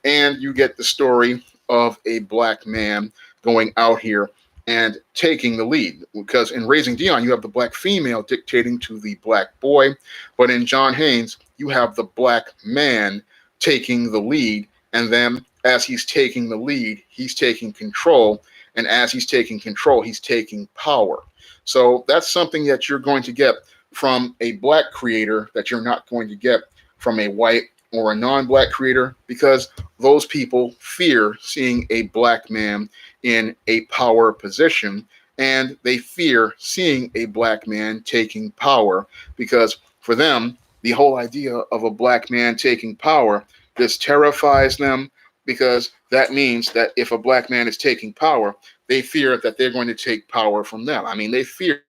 and you get the story of a black man going out here and taking the lead. Because in Raising Dion, you have the black female dictating to the black boy, but in John Haynes, you have the black man taking the lead, and then as he's taking the lead, he's taking control, and as he's taking control, he's taking power. So that's something that you're going to get from a black creator that you're not going to get from a white or a non-black creator, because those people fear seeing a black man in a power position, and they fear seeing a black man taking power, because for them, the whole idea of a black man taking power, this terrifies them, because that means that if a black man is taking power, they fear that they're going to take power from them. I mean, they fear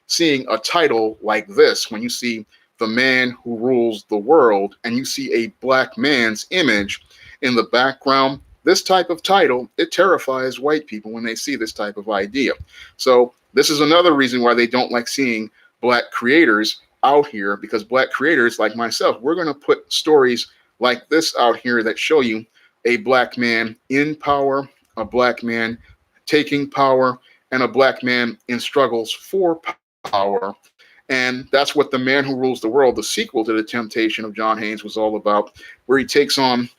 seeing a title like this. When you see the man who rules the world and you see a black man's image in the background, this type of title, it terrifies white people when they see this type of idea. So this is another reason why they don't like seeing black creators out here, because black creators like myself, we're going to put stories like this out here that show you a black man in power, a black man taking power, and a black man in struggles for power. And that's what The Man Who Rules the World, the sequel to The Temptation of John Haynes, was all about, where he takes on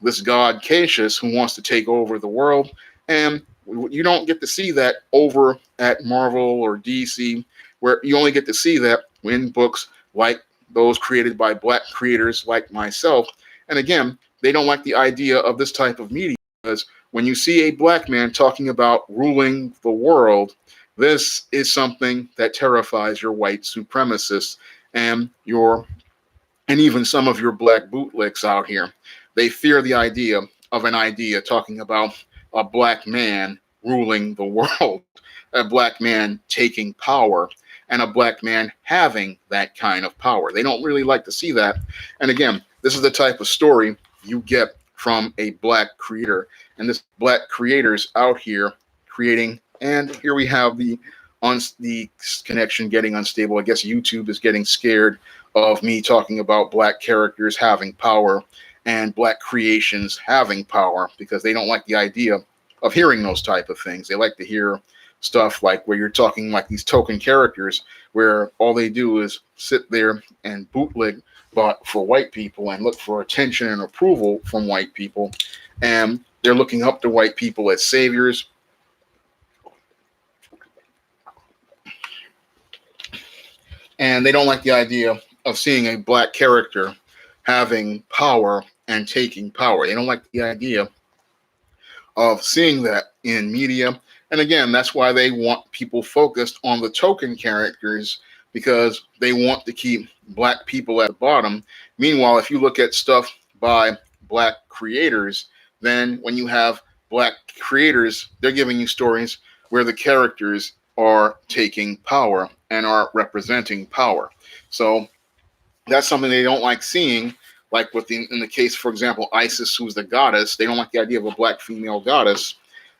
this god Cassius, who wants to take over the world. And you don't get to see that over at Marvel or DC, where you only get to see that in books like those created by black creators like myself. And again, they don't like the idea of this type of media, because when you see a black man talking about ruling the world, this is something that terrifies your white supremacists and even some of your black bootlicks out here. They fear the idea of an idea talking about a black man ruling the world, a black man taking power, and a black man having that kind of power. They don't really like to see that. And again, this is the type of story you get from a black creator, and this black creators out here creating. And here we have the connection getting unstable. I guess YouTube is getting scared of me talking about black characters having power and black creations having power, because they don't like the idea of hearing those type of things. They like to hear stuff like where you're talking like these token characters, where all they do is sit there and bootleg but for white people and look for attention and approval from white people. And they're looking up to white people as saviors. And they don't like the idea of seeing a black character having power and taking power. They don't like the idea of seeing that in media. And again, that's why they want people focused on the token characters, because they want to keep black people at the bottom. Meanwhile, if you look at stuff by black creators, then when you have black creators, they're giving you stories where the characters are taking power and are representing power. So that's something they don't like seeing. Like in the case, for example, Isis, who's the goddess, they don't like the idea of a black female goddess.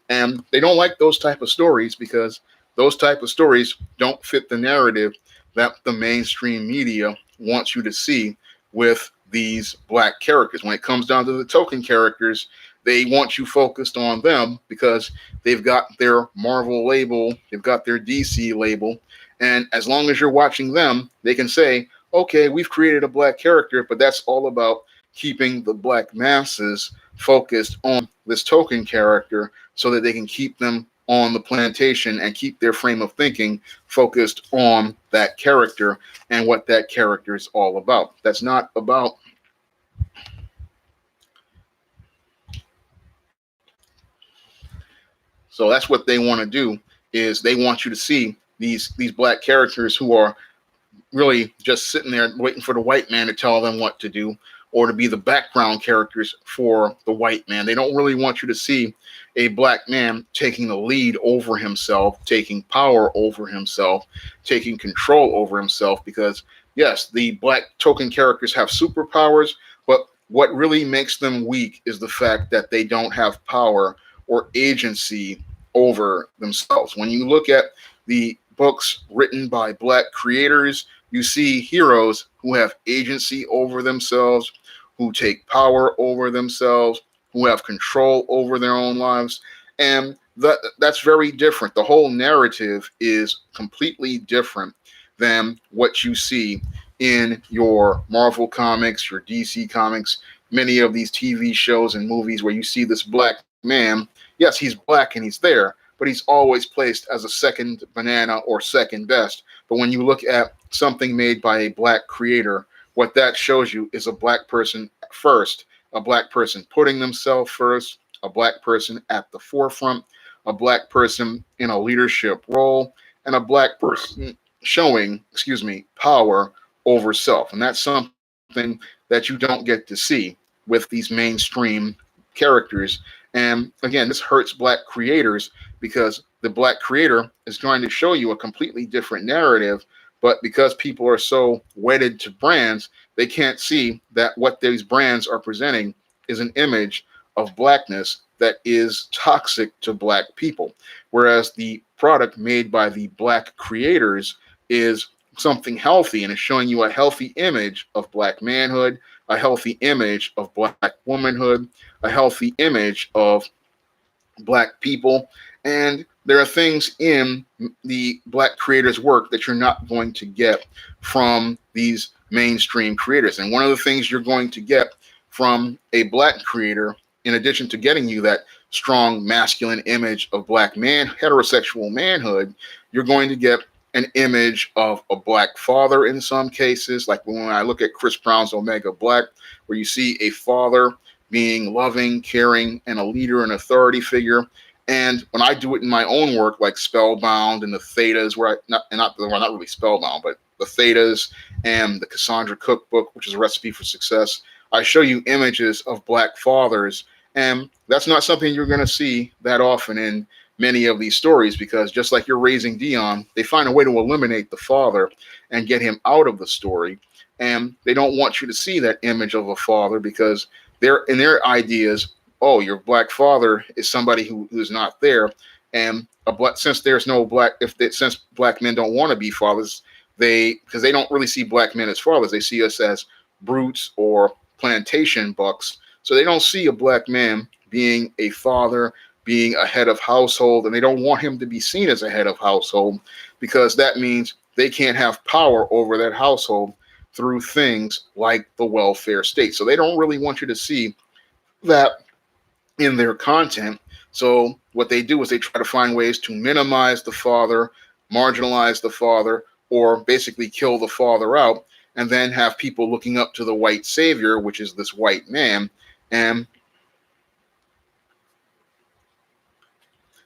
And they don't like those type of stories, because those type of stories don't fit the narrative that the mainstream media wants you to see with these black characters. When it comes down to the token characters, they want you focused on them because they've got their Marvel label, they've got their DC label. And as long as you're watching them, they can say, okay, we've created a black character, but that's all about keeping the black masses focused on this token character so that they can keep them on the plantation and keep their frame of thinking focused on that character and what that character is all about. That's not about So that's what they want to do, is they want you to see these black characters who are really just sitting there waiting for the white man to tell them what to do, or to be the background characters for the white man. They don't really want you to see a black man taking the lead over himself, taking power over himself, taking control over himself, because yes, the black token characters have superpowers, but what really makes them weak is the fact that they don't have power or agency over themselves. When you look at the books written by black creators, you see heroes who have agency over themselves, who take power over themselves, who have control over their own lives. And that's very different. The whole narrative is completely different than what you see in your Marvel comics, your DC comics, many of these TV shows and movies where you see this black man. Yes, he's black and he's there, but he's always placed as a second banana or second best. But when you look at something made by a black creator, what that shows you is a black person first, a black person putting themselves first, a black person at the forefront, a black person in a leadership role, and a black person showing, power over self. And that's something that you don't get to see with these mainstream characters. And again, this hurts black creators because the black creator is trying to show you a completely different narrative, but because people are so wedded to brands, they can't see that what these brands are presenting is an image of blackness that is toxic to black people. Whereas the product made by the black creators is something healthy and is showing you a healthy image of black manhood, a healthy image of black womanhood, a healthy image of black people. And there are things in the black creators' work that you're not going to get from these mainstream creators. And one of the things you're going to get from a black creator, in addition to getting you that strong masculine image of black man, heterosexual manhood, you're going to get an image of a black father in some cases. Like when I look at Chris Brown's Omega Black, where you see a father being loving, caring, and a leader and authority figure. And when I do it in my own work, like Spellbound and the Thetas, where not really Spellbound, but the Thetas and the Cassandra Cookbook, which is a recipe for success, I show you images of black fathers. And that's not something you're going to see that often in many of these stories, because just like you're raising Dion, they find a way to eliminate the father and get him out of the story. And they don't want you to see that image of a father because they're in their ideas, oh, your black father is somebody who's not there. And since there's no since black men don't want to be fathers, because they don't really see black men as fathers, they see us as brutes or plantation bucks. So they don't see a black man being a father, being a head of household, and they don't want him to be seen as a head of household because that means they can't have power over that household through things like the welfare state. So they don't really want you to see that in their content. So what they do is they try to find ways to minimize the father, marginalize the father, or basically kill the father out, and then have people looking up to the white savior, which is this white man, and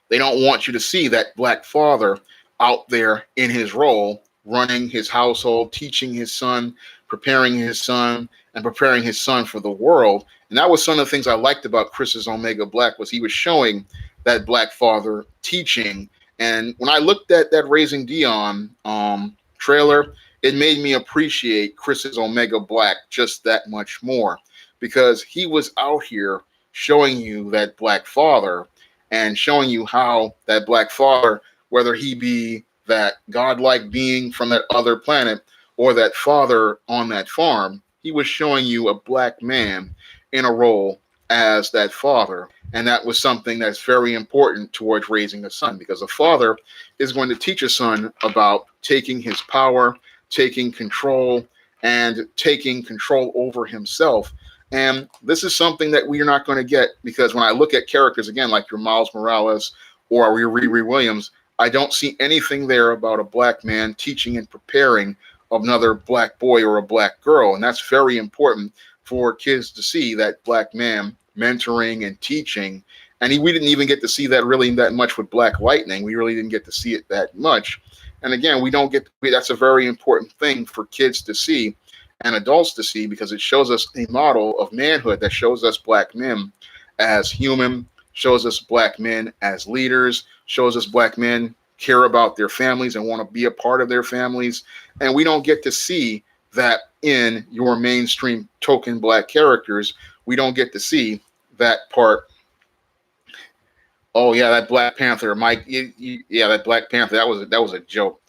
they don't want you to see that black father out there in his role, running his household, teaching his son, preparing his son, and preparing his son for the world. And that was some of the things I liked about Chris's Omega Black, was he was showing that black father teaching. And when I looked at that Raising Dion trailer, it made me appreciate Chris's Omega Black just that much more, because he was out here showing you that black father and showing you how that black father, whether he be that godlike being from that other planet or that father on that farm, he was showing you a black man in a role as that father. And that was something that's very important towards raising a son, because a father is going to teach a son about taking his power, taking control, and taking control over himself. And this is something that we are not going to get, because when I look at characters, again, like your Miles Morales or your Riri Williams, I don't see anything there about a black man teaching and preparing another black boy or a black girl. And that's very important for kids to see, that black man mentoring and teaching And we didn't even get to see that really that much with Black Lightning. We really didn't get to see it that much. And again, we don't get that's a very important thing for kids to see and adults to see, because it shows us a model of manhood that shows us black men as human, shows us black men as leaders, shows us black men care about their families and want to be a part of their families. And we don't get to see that in your mainstream token black characters. We don't get to see that part. Oh yeah, that Black Panther, Mike. Yeah, that Black Panther. That was a joke.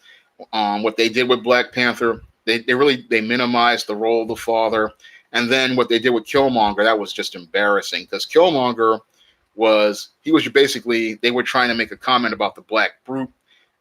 What they did with Black Panther, they really they minimized the role of the father, and then what they did with Killmonger, that was just embarrassing, because Killmonger he was basically, they were trying to make a comment about the Black Brute,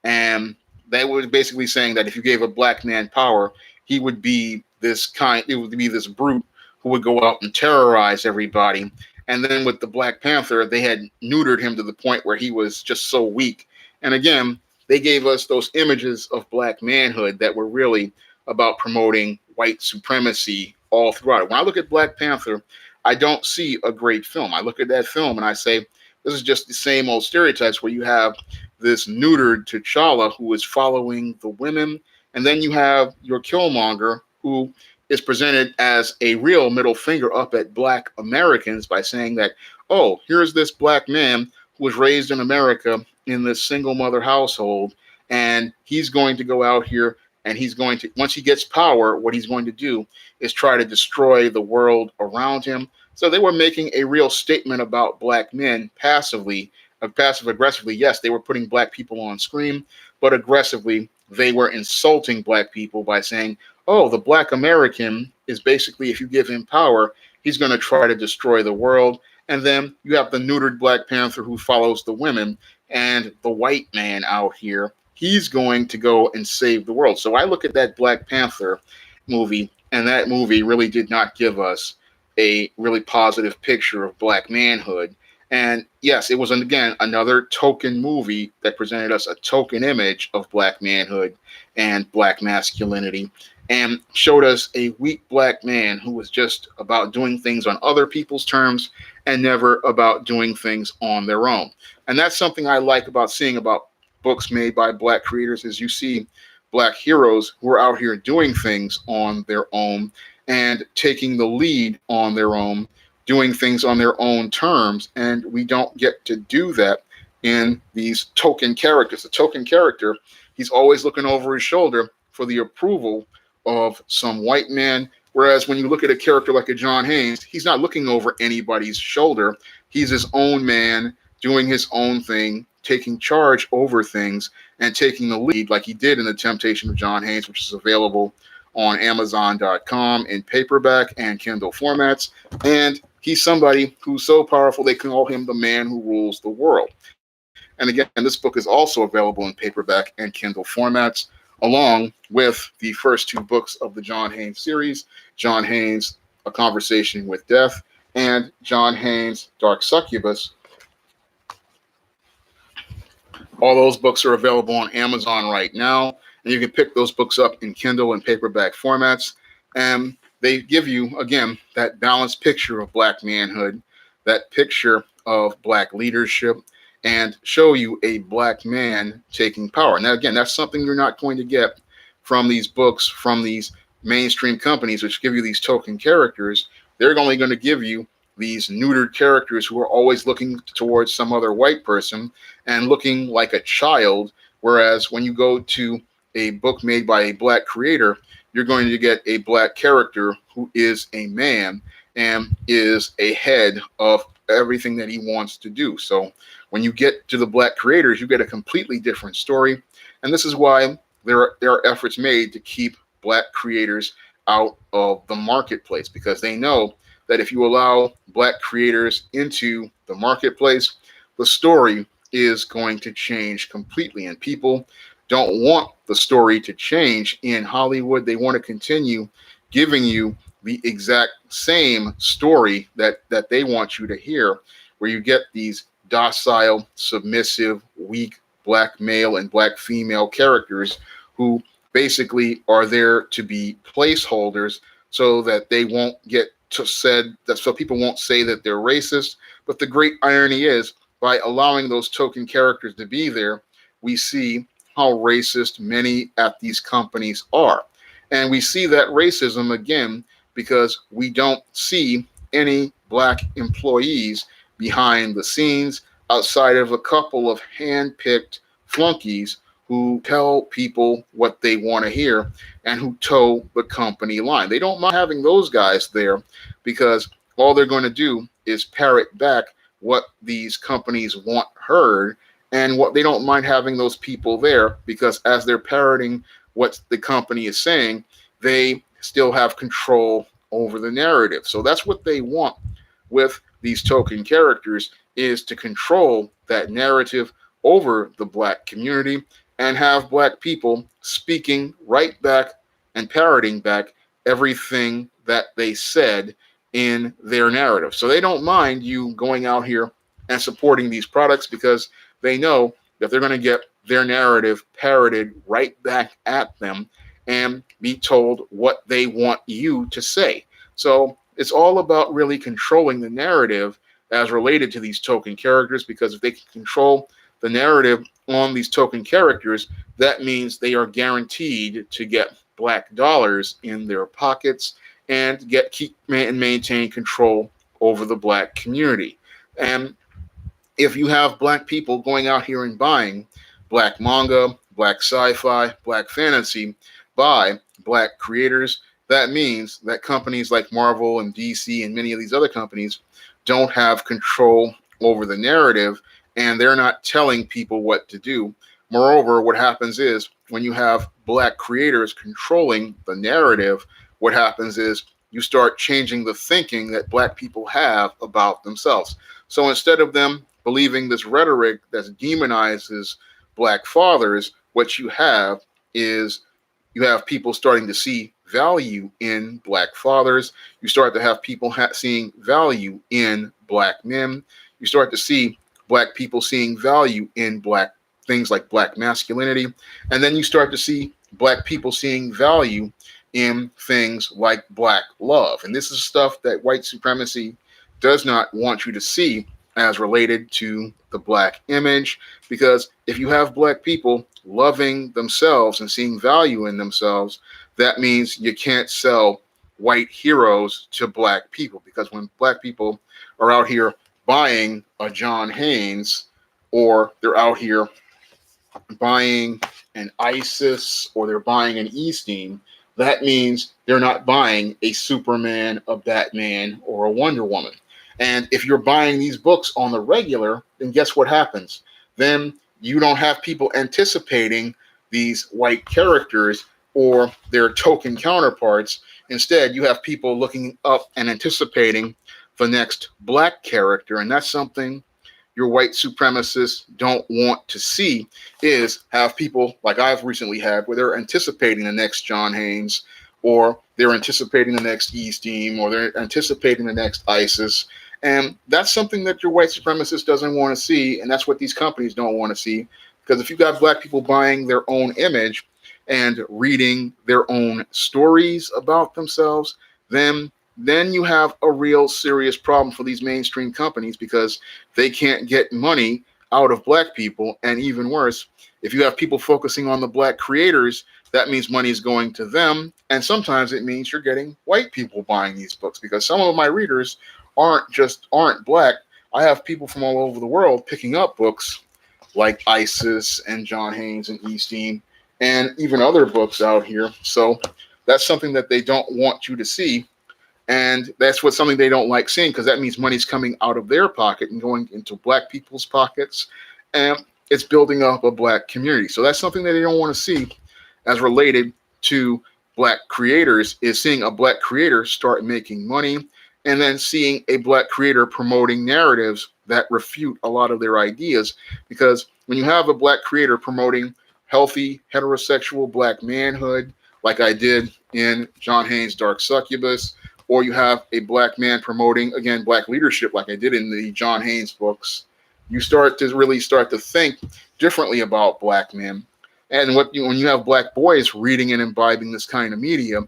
and they were basically saying that if you gave a black man power, he would be it would be this brute who would go out and terrorize everybody. And then with the Black Panther, they had neutered him to the point where he was just so weak. And again, they gave us those images of black manhood that were really about promoting white supremacy all throughout it. When I look at Black Panther, I don't see a great film. I look at that film and I say, this is just the same old stereotypes where you have this neutered T'Challa who is following the women. And then you have your Killmonger, who is presented as a real middle finger up at black Americans by saying that, oh, here's this black man who was raised in America in this single mother household, and he's going to go out here and he's going to, once he gets power, what he's going to do is try to destroy the world around him. So they were making a real statement about black men passively, passive aggressively. Yes, they were putting black people on screen, but aggressively they were insulting black people by saying, oh, the black American is basically, if you give him power, he's going to try to destroy the world. And then you have the neutered Black Panther who follows the women, and the white man out here, he's going to go and save the world. So I look at that Black Panther movie, and that movie really did not give us a really positive picture of black manhood. And yes, it was, again, another token movie that presented us a token image of black manhood and black masculinity, and showed us a weak black man who was just about doing things on other people's terms and never about doing things on their own. And that's something I like about seeing about books made by black creators, is you see black heroes who are out here doing things on their own and taking the lead on their own, doing things on their own terms. And we don't get to do that in these token characters. The token character, he's always looking over his shoulder for the approval of some white man. Whereas when you look at a character like a John Haynes, he's not looking over anybody's shoulder. He's his own man, doing his own thing, taking charge over things, and taking the lead like he did in The Temptation of John Haynes, which is available on Amazon.com in paperback and Kindle formats. And he's somebody who's so powerful they call him the man who rules the world. And again, this book is also available in paperback and Kindle formats, along with the first two books of the John Haynes series, John Haynes, A Conversation with Death, and John Haynes, Dark Succubus. All those books are available on Amazon right now, and you can pick those books up in Kindle and paperback formats. And they give you, again, that balanced picture of black manhood, that picture of black leadership, and show you a black man taking power. Now, again, that's something you're not going to get from these books, from these mainstream companies, which give you these token characters. They're only going to give you these neutered characters who are always looking towards some other white person and looking like a child. Whereas when you go to a book made by a black creator, you're going to get a black character who is a man and is a head of everything that he wants to do. So when you get to the black creators, you get a completely different story. And this is why there are efforts made to keep black creators out of the marketplace, because they know that if you allow black creators into the marketplace, the story is going to change completely. And people don't want the story to change in Hollywood. They want to continue giving you the exact same story that they want you to hear, where you get these docile, submissive, weak black male and black female characters who basically are there to be placeholders so that they won't get said that so people won't say that they're racist. But the great irony is, by allowing those token characters to be there, we see how racist many at these companies are. And we see that racism again because we don't see any black employees behind the scenes outside of a couple of hand-picked flunkies who tell people what they want to hear and who toe the company line. They don't mind having those guys there because all they're going to do is parrot back what these companies want heard, and what they don't mind having those people there because as they're parroting what the company is saying, they still have control over the narrative. So that's what they want with these token characters, is to control that narrative over the black community and have black people speaking right back and parroting back everything that they said in their narrative. So they don't mind you going out here and supporting these products because they know that they're going to get their narrative parroted right back at them and be told what they want you to say. So it's all about really controlling the narrative as related to these token characters, because if they can control the narrative on these token characters, that means they are guaranteed to get black dollars in their pockets and keep and maintain control over the black community. And if you have black people going out here and buying black manga, black sci-fi, black fantasy by black creators, that means that companies like Marvel and DC and many of these other companies don't have control over the narrative, and they're not telling people what to do. Moreover, what happens is when you have black creators controlling the narrative, what happens is you start changing the thinking that black people have about themselves. So instead of them believing this rhetoric that demonizes black fathers, what you have is you have people starting to see value in black fathers. You start to have people seeing value in black men. You start to see black people seeing value in black things like black masculinity. And then you start to see black people seeing value in things like black love. And this is stuff that white supremacy does not want you to see as related to the black image, because if you have black people loving themselves and seeing value in themselves, that means you can't sell white heroes to black people, because when black people are out here buying a John Haynes, or they're out here buying an ISIS, or they're buying an Esteem, that means they're not buying a Superman, a Batman, or a Wonder Woman. And if you're buying these books on the regular, then guess what happens? Then you don't have people anticipating these white characters or their token counterparts. Instead, you have people looking up and anticipating the next black character. And that's something your white supremacists don't want to see, is have people like I've recently had where they're anticipating the next John Haynes, or they're anticipating the next Esteem, or they're anticipating the next ISIS. And that's something that your white supremacist doesn't want to see, and that's what these companies don't want to see. Because if you've got black people buying their own image and reading their own stories about themselves, then you have a real serious problem for these mainstream companies, because they can't get money out of black people. And even worse, if you have people focusing on the black creators, that means money is going to them. And sometimes it means you're getting white people buying these books, because some of my readers aren't black. I have people from all over the world picking up books like ISIS and John Haynes and Esteem and even other books out here. So that's something that they don't want you to see. And that's something they don't like seeing, because that means money's coming out of their pocket and going into black people's pockets. And it's building up a black community. So that's something that they don't want to see as related to black creators, is seeing a black creator start making money, and then seeing a black creator promoting narratives that refute a lot of their ideas. Because when you have a black creator promoting healthy, heterosexual black manhood, like I did in John Haynes' Dark Succubus, or you have a black man promoting, again, black leadership, like I did in the John Haynes books, you start to think differently about black men. And when you have black boys reading and imbibing this kind of media,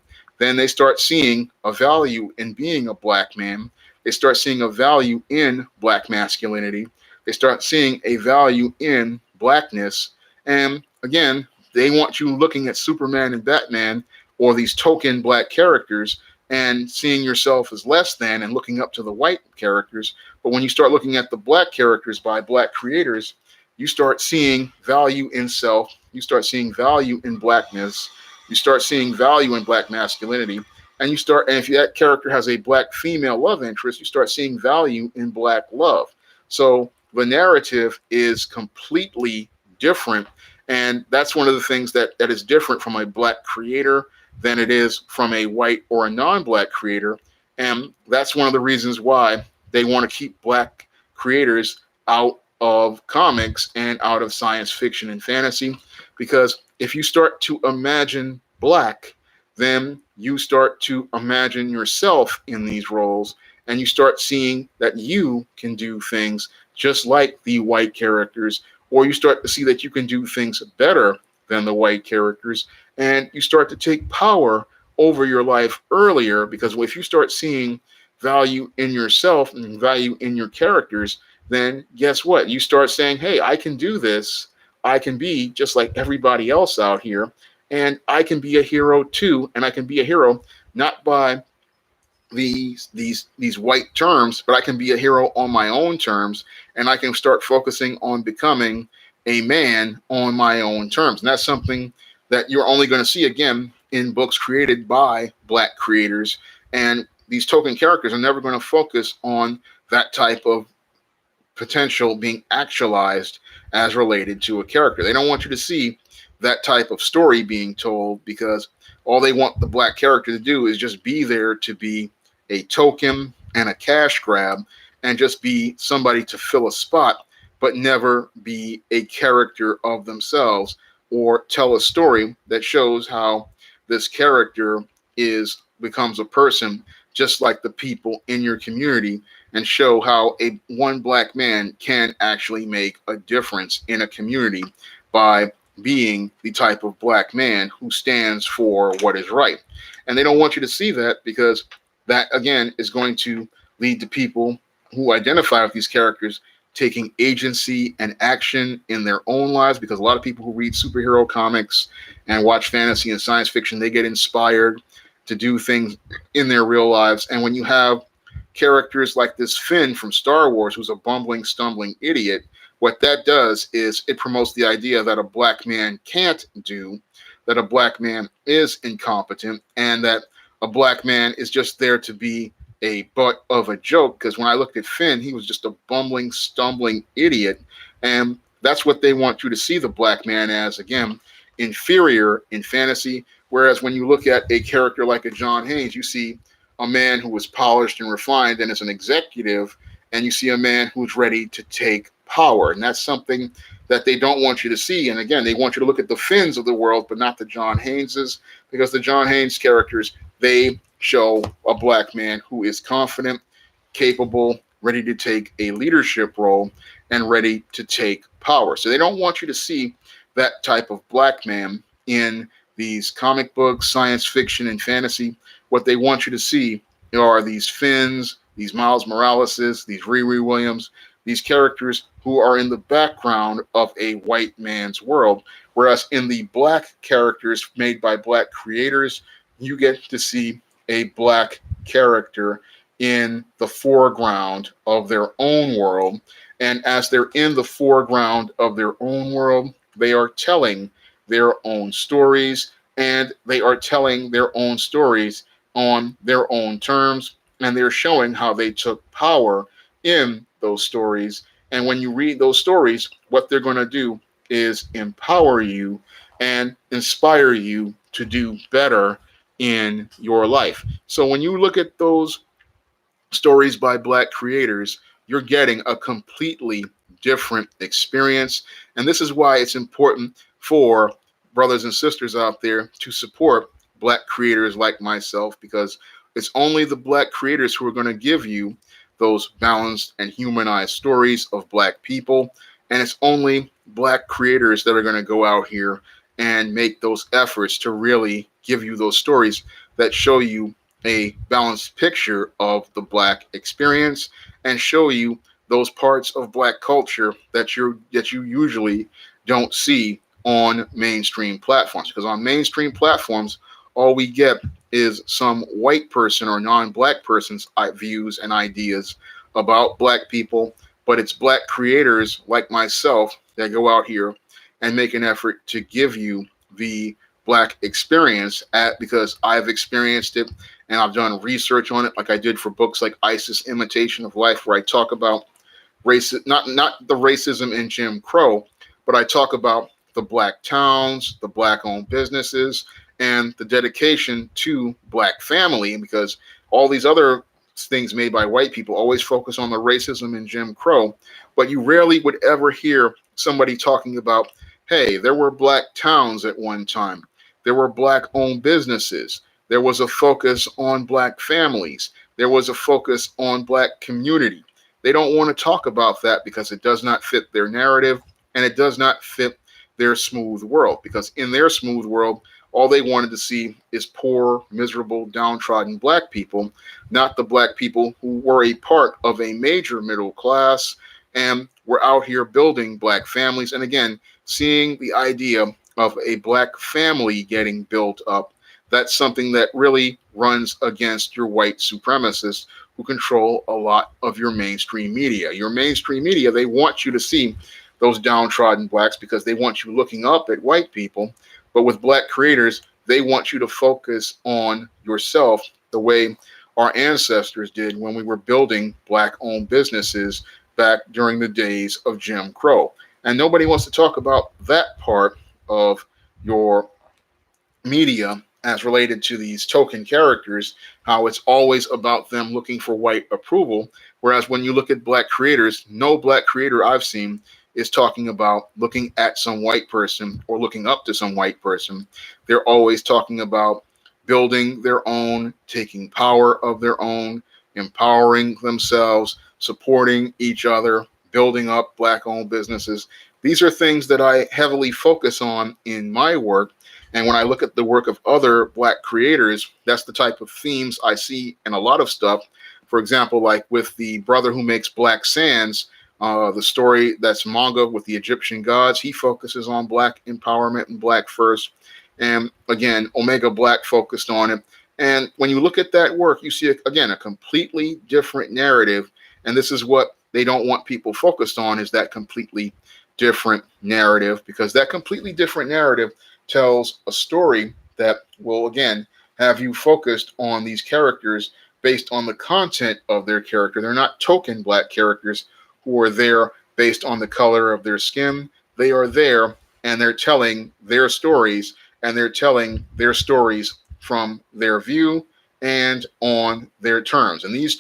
then they start seeing a value in being a black man. They start seeing a value in black masculinity. They start seeing a value in blackness. And again, they want you looking at Superman and Batman or these token black characters and seeing yourself as less than and looking up to the white characters. But when you start looking at the black characters by black creators, you start seeing value in self. You start seeing value in blackness. You start seeing value in black masculinity. And if that character has a black female love interest, you start seeing value in black love. So the narrative is completely different. And that's one of the things that is different from a black creator than it is from a white or a non-black creator. And that's one of the reasons why they want to keep black creators out of comics and out of science fiction and fantasy. Because if you start to imagine black, then you start to imagine yourself in these roles, and you start seeing that you can do things just like the white characters, or you start to see that you can do things better than the white characters, and you start to take power over your life earlier. Because if you start seeing value in yourself and value in your characters, then guess what? You start saying, hey, I can do this. I can be just like everybody else out here, and I can be a hero too. And I can be a hero not by these white terms, but I can be a hero on my own terms, and I can start focusing on becoming a man on my own terms. And that's something that you're only going to see again in books created by black creators. And these token characters are never going to focus on that type of potential being actualized as related to a character. They don't want you to see that type of story being told, because all they want the black character to do is just be there to be a token and a cash grab and just be somebody to fill a spot, but never be a character of themselves or tell a story that shows how this character becomes a person just like the people in your community, and show how one black man can actually make a difference in a community by being the type of black man who stands for what is right. And they don't want you to see that, because that, again, is going to lead to people who identify with these characters taking agency and action in their own lives. Because a lot of people who read superhero comics and watch fantasy and science fiction, they get inspired to do things in their real lives. And when you have characters like this Finn from Star Wars, who's a bumbling, stumbling idiot, what that does is it promotes the idea that a black man can't do, that a black man is incompetent, and that a black man is just there to be a butt of a joke. Because when I looked at Finn, he was just a bumbling, stumbling idiot. And that's what they want you to see the black man as, again, inferior in fantasy. Whereas when you look at a character like a John Haynes, you see a man who is polished and refined and is an executive, and you see a man who's ready to take power. And that's something that they don't want you to see. And again, they want you to look at the Finns of the world, but not the John Hayneses, because the John Haynes characters, they show a black man who is confident, capable, ready to take a leadership role, and ready to take power. So they don't want you to see that type of black man in these comic books, science fiction, and fantasy. What they want you to see are these Finns, these Miles Moraleses, these Riri Williams, these characters who are in the background of a white man's world. Whereas in the black characters made by black creators, you get to see a black character in the foreground of their own world. And as they're in the foreground of their own world, they are telling their own stories, and they are telling their own stories on their own terms, and they're showing how they took power in those stories. And when you read those stories, what they're going to do is empower you and inspire you to do better in your life. So when you look at those stories by black creators, you're getting a completely different experience. And this is why it's important for brothers and sisters out there to support black creators like myself, because it's only the black creators who are going to give you those balanced and humanized stories of black people. And it's only black creators that are going to go out here and make those efforts to really give you those stories that show you a balanced picture of the Black experience and show you those parts of Black culture that you usually don't see on mainstream platforms. Because on mainstream platforms, all we get is some white person or non-Black person's views and ideas about Black people, but it's Black creators like myself that go out here and make an effort to give you the Black experience because I've experienced it and I've done research on it, like I did for books like ISIS Imitation of Life, where I talk about not the racism in Jim Crow, but I talk about the Black towns, the Black-owned businesses, and the dedication to Black family, because all these other things made by white people always focus on the racism in Jim Crow, but you rarely would ever hear somebody talking about, hey, there were Black towns at one time. There were Black-owned businesses. There was a focus on Black families. There was a focus on Black community. They don't want to talk about that because it does not fit their narrative and it does not fit their smooth world. Because in their smooth world, all they wanted to see is poor, miserable, downtrodden Black people, not the Black people who were a part of a major middle class and were out here building Black families. And again, seeing the idea of a Black family getting built up, that's something that really runs against your white supremacists who control a lot of your mainstream media. Your mainstream media, they want you to see those downtrodden Blacks because they want you looking up at white people. But with Black creators, they want you to focus on yourself the way our ancestors did when we were building Black-owned businesses back during the days of Jim Crow. And nobody wants to talk about that part of your media as related to these token characters, how it's always about them looking for white approval. Whereas when you look at Black creators, no Black creator I've seen is talking about looking at some white person or looking up to some white person. They're always talking about building their own, taking power of their own, empowering themselves, supporting each other, building up Black-owned businesses. These are things that I heavily focus on in my work. And when I look at the work of other Black creators, that's the type of themes I see in a lot of stuff. For example, like with the brother who makes Black Sands, the story that's manga with the Egyptian gods, he focuses on Black empowerment and Black first. And again, Omega Black focused on it. And when you look at that work, you see, again, a completely different narrative. And this is what they don't want people focused on, is that completely different narrative, because that completely different narrative tells a story that will, again, have you focused on these characters based on the content of their character. They're not token Black characters who are there based on the color of their skin. They are there and they're telling their stories, and they're telling their stories from their view and on their terms. And these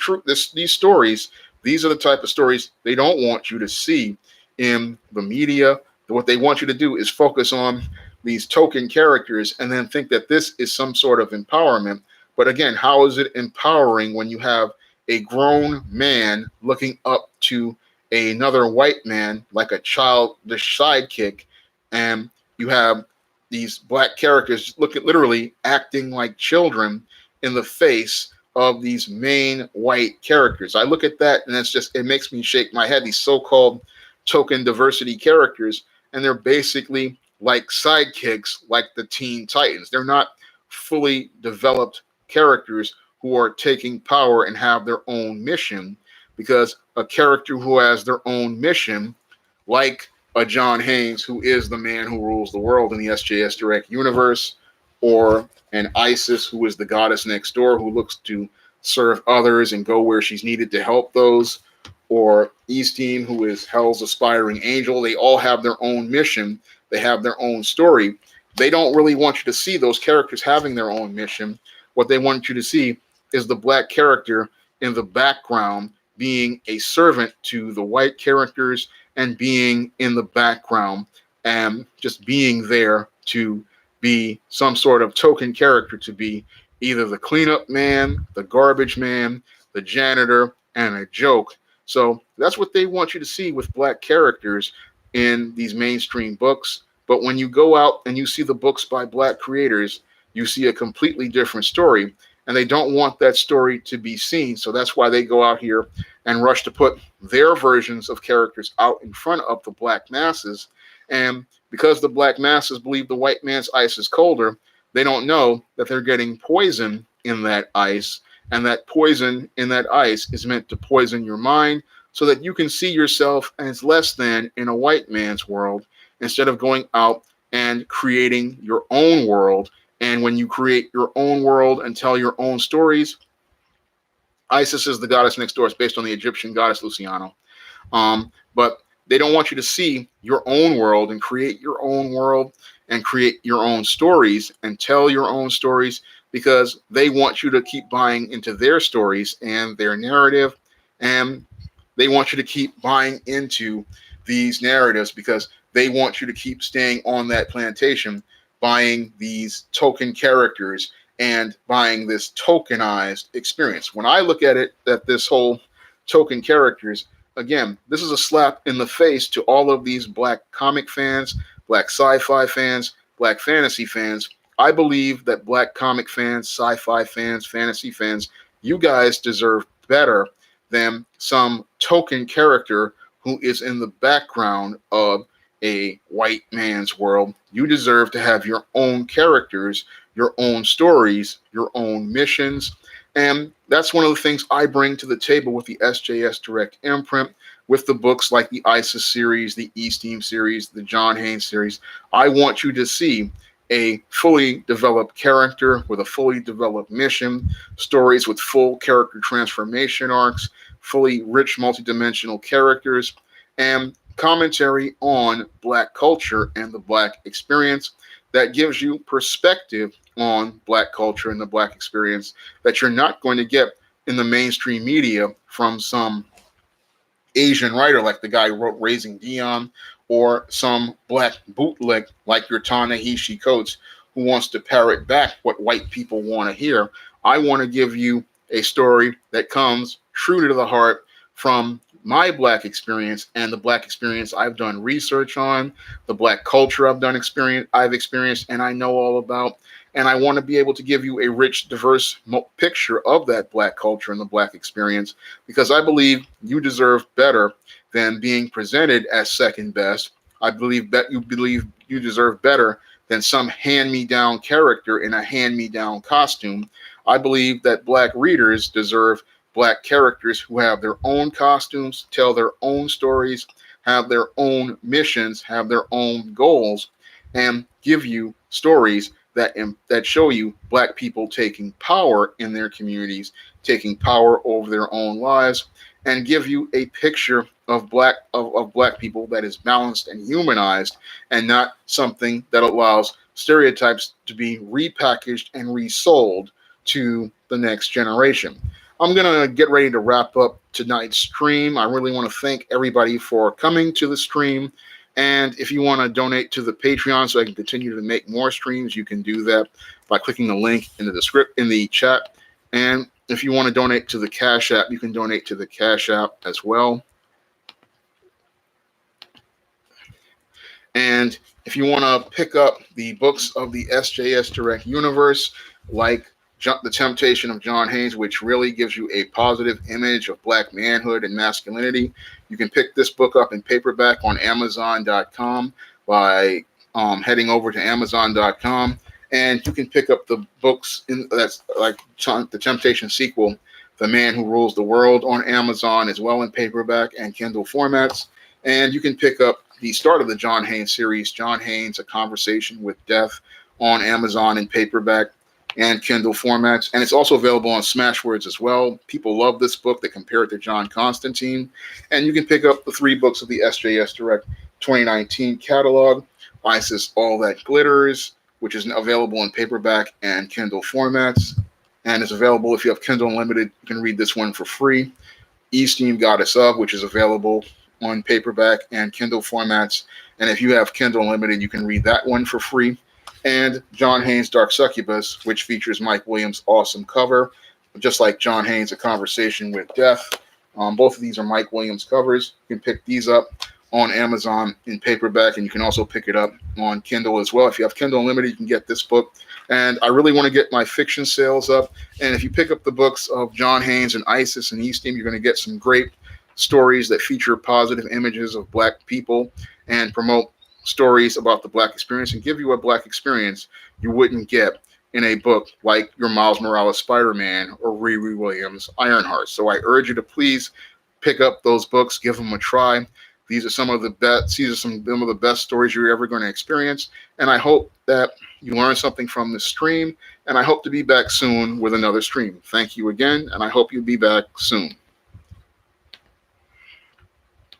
stories, these are the type of stories they don't want you to see in the media. What they want you to do is focus on these token characters and then think that this is some sort of empowerment. But again, how is it empowering when you have a grown man looking up to another white man like a child, the sidekick, and you have these Black characters literally acting like children in the face of these main white characters? I look at that and it makes me shake my head. These so-called token diversity characters, and they're basically like sidekicks, like the Teen Titans. They're not fully developed characters who are taking power and have their own mission, because a character who has their own mission, like a John Haynes, who is the man who rules the world in the SJS Direct universe, or an Isis, who is the goddess next door, who looks to serve others and go where she's needed to help those, or Eastine, who is Hell's aspiring angel. They all have their own mission. They have their own story. They don't really want you to see those characters having their own mission. What they want you to see is the Black character in the background being a servant to the white characters and being in the background and just being there to be some sort of token character, to be either the cleanup man, the garbage man, the janitor, and a joke. So that's what they want you to see with Black characters in these mainstream books. But when you go out and you see the books by Black creators, you see a completely different story, and they don't want that story to be seen. So that's why they go out here and rush to put their versions of characters out in front of the black masses. And because the black masses believe the white man's ice is colder, they don't know that they're getting poison in that ice, and that poison in that ice is meant to poison your mind so that you can see yourself as less than in a white man's world instead of going out and creating your own world. And when you create your own world and tell your own stories, Isis is the goddess next door. It's based on the Egyptian goddess Luciano. But they don't want you to see your own world and create your own world and create your own stories and tell your own stories, because they want you to keep buying into their stories and their narrative. And they want you to keep buying into these narratives because they want you to keep staying on that plantation, buying these token characters and buying this tokenized experience. When I look at it, at this whole token characters, again, this is a slap in the face to all of these black comic fans, black sci-fi fans, black fantasy fans. I believe that black comic fans, sci-fi fans, fantasy fans, you guys deserve better than some token character who is in the background of a white man's world. You deserve to have your own characters, your own stories, your own missions. And that's one of the things I bring to the table with the SJS Direct imprint, with the books like the ISIS series, the E-Steam series, the John Haynes series. I want you to see a fully developed character with a fully developed mission, stories with full character transformation arcs, fully rich multidimensional characters, and commentary on black culture and the black experience that gives you perspective on black culture and the black experience that you're not going to get in the mainstream media from some Asian writer like the guy who wrote Raising Dion, or some black bootleg like your Ta-Nehisi Coates who wants to parrot back what white people want to hear. I want to give you a story that comes true to the heart from my black experience and the black experience I've done research on, the black culture I've experienced and I know all about. And I want to be able to give you a rich, diverse picture of that black culture and the black experience, because I believe you deserve better than being presented as second best. I believe you deserve better than some hand-me-down character in a hand-me-down costume. I believe that black readers deserve black characters who have their own costumes, tell their own stories, have their own missions, have their own goals, and give you stories that show you black people taking power in their communities, taking power over their own lives, and give you a picture of black people that is balanced and humanized, and not something that allows stereotypes to be repackaged and resold to the next generation. I'm going to get ready to wrap up tonight's stream. I really want to thank everybody for coming to the stream. And if you want to donate to the Patreon so I can continue to make more streams, you can do that by clicking the link in the chat. And if you want to donate to the Cash App, you can donate to the Cash App as well. And if you want to pick up the books of the SJS Direct universe, like The Temptation of John Haynes, which really gives you a positive image of black manhood and masculinity, you can pick this book up in paperback on Amazon.com by heading over to Amazon.com. And you can pick up the books that's like The Temptation sequel, The Man Who Rules the World, on Amazon as well in paperback and Kindle formats. And you can pick up the start of the John Haynes series, John Haynes, A Conversation with Death, on Amazon in paperback and Kindle formats. And it's also available on Smashwords as well. People love this book. They compare it to John Constantine. And you can pick up the 3 books of the SJS Direct 2019 catalog, ISIS All That Glitters, which is available in paperback and Kindle formats. And it's available if you have Kindle Unlimited. You can read this one for free. E-Steam Goddess Of, which is available on paperback and Kindle formats. And if you have Kindle Unlimited, you can read that one for free. And John Haynes' Dark Succubus, which features Mike Williams' awesome cover, just like John Haynes' A Conversation with Death. Both of these are Mike Williams covers. You can pick these up on Amazon in paperback, and you can also pick it up on Kindle as well. If you have Kindle Unlimited, you can get this book. And I really want to get my fiction sales up. And if you pick up the books of John Haynes and Isis and Eastim, you're going to get some great stories that feature positive images of Black people and promote stories about the Black experience and give you a Black experience you wouldn't get in a book like your Miles Morales Spider-Man or Riri Williams Ironheart. So I urge you to please pick up those books, give them a try. These are some of the best. These are some of the best stories you're ever going to experience. And I hope that you learn something from this stream. And I hope to be back soon with another stream. Thank you again, and I hope you'll be back soon.